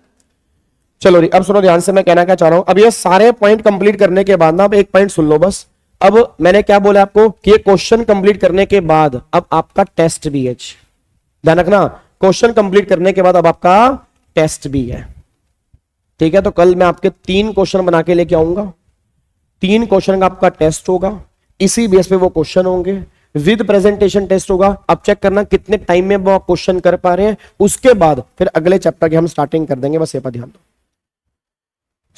चलो अब सुनो ध्यान से, मैं कहना क्या चाह रहा हूं। अब ये सारे पॉइंट कंप्लीट करने के बाद ना, अब एक पॉइंट सुन लो बस। अब मैंने क्या बोला आपको कि ये क्वेश्चन कंप्लीट करने के बाद अब आपका टेस्ट भी है। ध्यान रखना, क्वेश्चन कंप्लीट करने के बाद अब आपका टेस्ट भी है। ठीक है, तो कल मैं आपके 3 क्वेश्चन बना के लेके आऊंगा, 3 क्वेश्चन का आपका टेस्ट होगा, इसी बेस पे वो क्वेश्चन होंगे, विद प्रेजेंटेशन टेस्ट होगा। अब चेक करना कितने टाइम में वो क्वेश्चन कर पा रहे हैं, उसके बाद फिर अगले चैप्टर की हम स्टार्टिंग कर देंगे, बस ये पर ध्यान दो।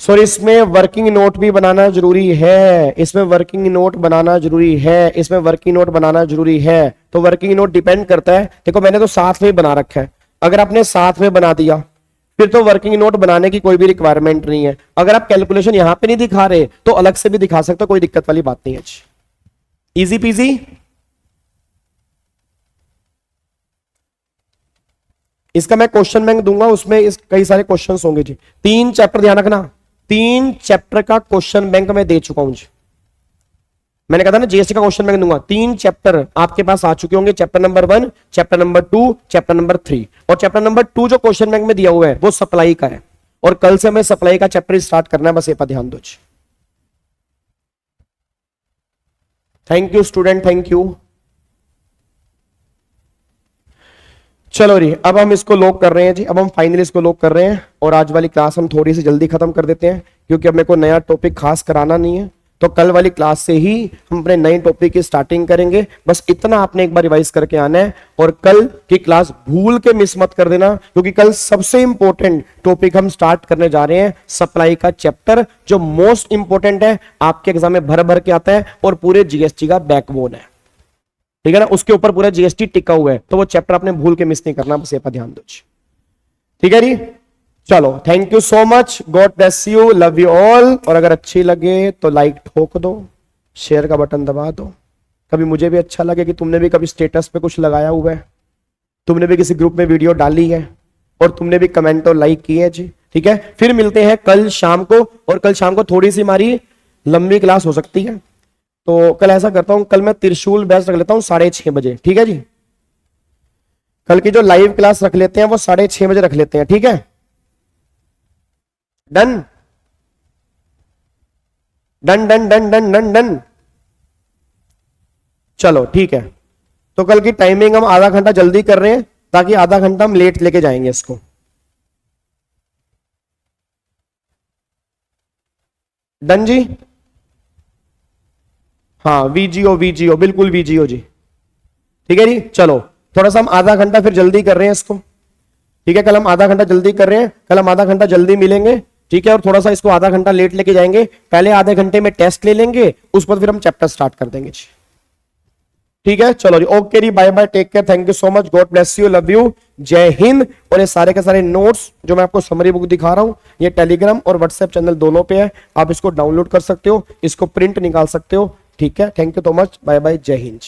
सॉरी, इसमें वर्किंग नोट भी बनाना जरूरी है, इसमें वर्किंग नोट बनाना जरूरी है, इसमें वर्किंग नोट बनाना जरूरी है। तो वर्किंग नोट डिपेंड करता है, देखो मैंने तो साथ में बना रखा है, अगर आपने साथ में बना दिया फिर तो वर्किंग नोट बनाने की कोई भी रिक्वायरमेंट नहीं है। अगर आप कैलकुलेशन यहां पे नहीं दिखा रहे तो अलग से भी दिखा सकते हो, कोई दिक्कत वाली बात नहीं है। Easy PG. इसका मैं क्वेश्चन बैंक दूंगा, उसमें कई सारे क्वेश्चंस होंगे जी। 3 चैप्टर ध्यान रखना, 3 चैप्टर का क्वेश्चन बैंक मैं दे चुका हूं जी। मैंने कहा था ना जीएसटी का क्वेश्चन बैंक दूंगा, 3 चैप्टर आपके पास आ चुके होंगे, chapter number 1, chapter number 2, chapter number 3। और चैप्टर नंबर 2 जो क्वेश्चन बैंक में दिया हुआ है वो सप्लाई का है, और कल से हमें सप्लाई का चैप्टर स्टार्ट करना है, बस ये पर ध्यान दो। Thank you student, thank you. चलो री, अब हम इसको लॉक कर रहे हैं जी, अब हम फाइनली इसको लॉक कर रहे हैं। और आज वाली क्लास हम थोड़ी सी जल्दी खत्म कर देते हैं, क्योंकि अब मेरे को नया टॉपिक खास कराना नहीं है। तो कल वाली क्लास से ही हम अपने नए टॉपिक की स्टार्टिंग करेंगे। बस इतना आपने एक बार रिवाइज करके आना है, और कल की क्लास भूल के मिस मत कर देना, क्योंकि कल सबसे इंपॉर्टेंट टॉपिक हम स्टार्ट करने जा रहे हैं, सप्लाई का चैप्टर, जो मोस्ट इंपॉर्टेंट है, आपके एग्जाम में भर भर के आता है और पूरे जीएसटी का बैकबोन है। ठीक है ना, उसके ऊपर पूरा जीएसटी टिका हुआ है, तो वो चैप्टर आपने भूल के मिस नहीं करना, बस ये पर ध्यान दो। ठीक है जी, चलो thank you so much, God bless you, love you all. और अगर अच्छी लगे तो लाइक ठोक दो, शेयर का बटन दबा दो। कभी मुझे भी अच्छा लगे कि तुमने भी कभी स्टेटस पे कुछ लगाया हुआ है, तुमने भी किसी ग्रुप में वीडियो डाली है, और तुमने भी कमेंट और लाइक किए है जी। ठीक है, फिर मिलते हैं कल शाम को, और कल शाम को थोड़ी सी हमारी लंबी क्लास हो सकती है, तो कल ऐसा करता हूं, कल मैं त्रिशूल बैच रख लेता हूं 6:30 बजे। ठीक है जी, कल की जो लाइव क्लास रख लेते हैं वो 6:30 बजे रख लेते हैं। ठीक है, done done done done done done done. चलो ठीक है, तो कल की टाइमिंग हम आधा घंटा जल्दी कर रहे हैं, ताकि आधा घंटा हम लेट लेके जाएंगे इसको। डन जी, हाँ वीजीओ वीजीओ, बिल्कुल वीजीओ जी। ठीक है जी, चलो थोड़ा सा हम आधा घंटा फिर जल्दी कर रहे हैं इसको। ठीक है, कल हम आधा घंटा जल्दी कर रहे हैं, कल हम आधा घंटा जल्दी मिलेंगे। ठीक है, और थोड़ा सा इसको आधा घंटा लेट लेके जाएंगे, पहले आधे घंटे में टेस्ट ले लेंगे, उस पर फिर हम चैप्टर स्टार्ट कर देंगे जी। ठीक है, चलो जी, ओके जी, bye bye, take care, thank you so much, God bless you, love you, जय हिंद। और ये सारे के सारे नोट्स जो मैं आपको समरी बुक दिखा रहा हूं, ये टेलीग्राम और व्हाट्सएप चैनल दोनों पे है, आप इसको डाउनलोड कर सकते हो, इसको प्रिंट निकाल सकते हो। ठीक है, thank you so much, bye bye, जय हिंद।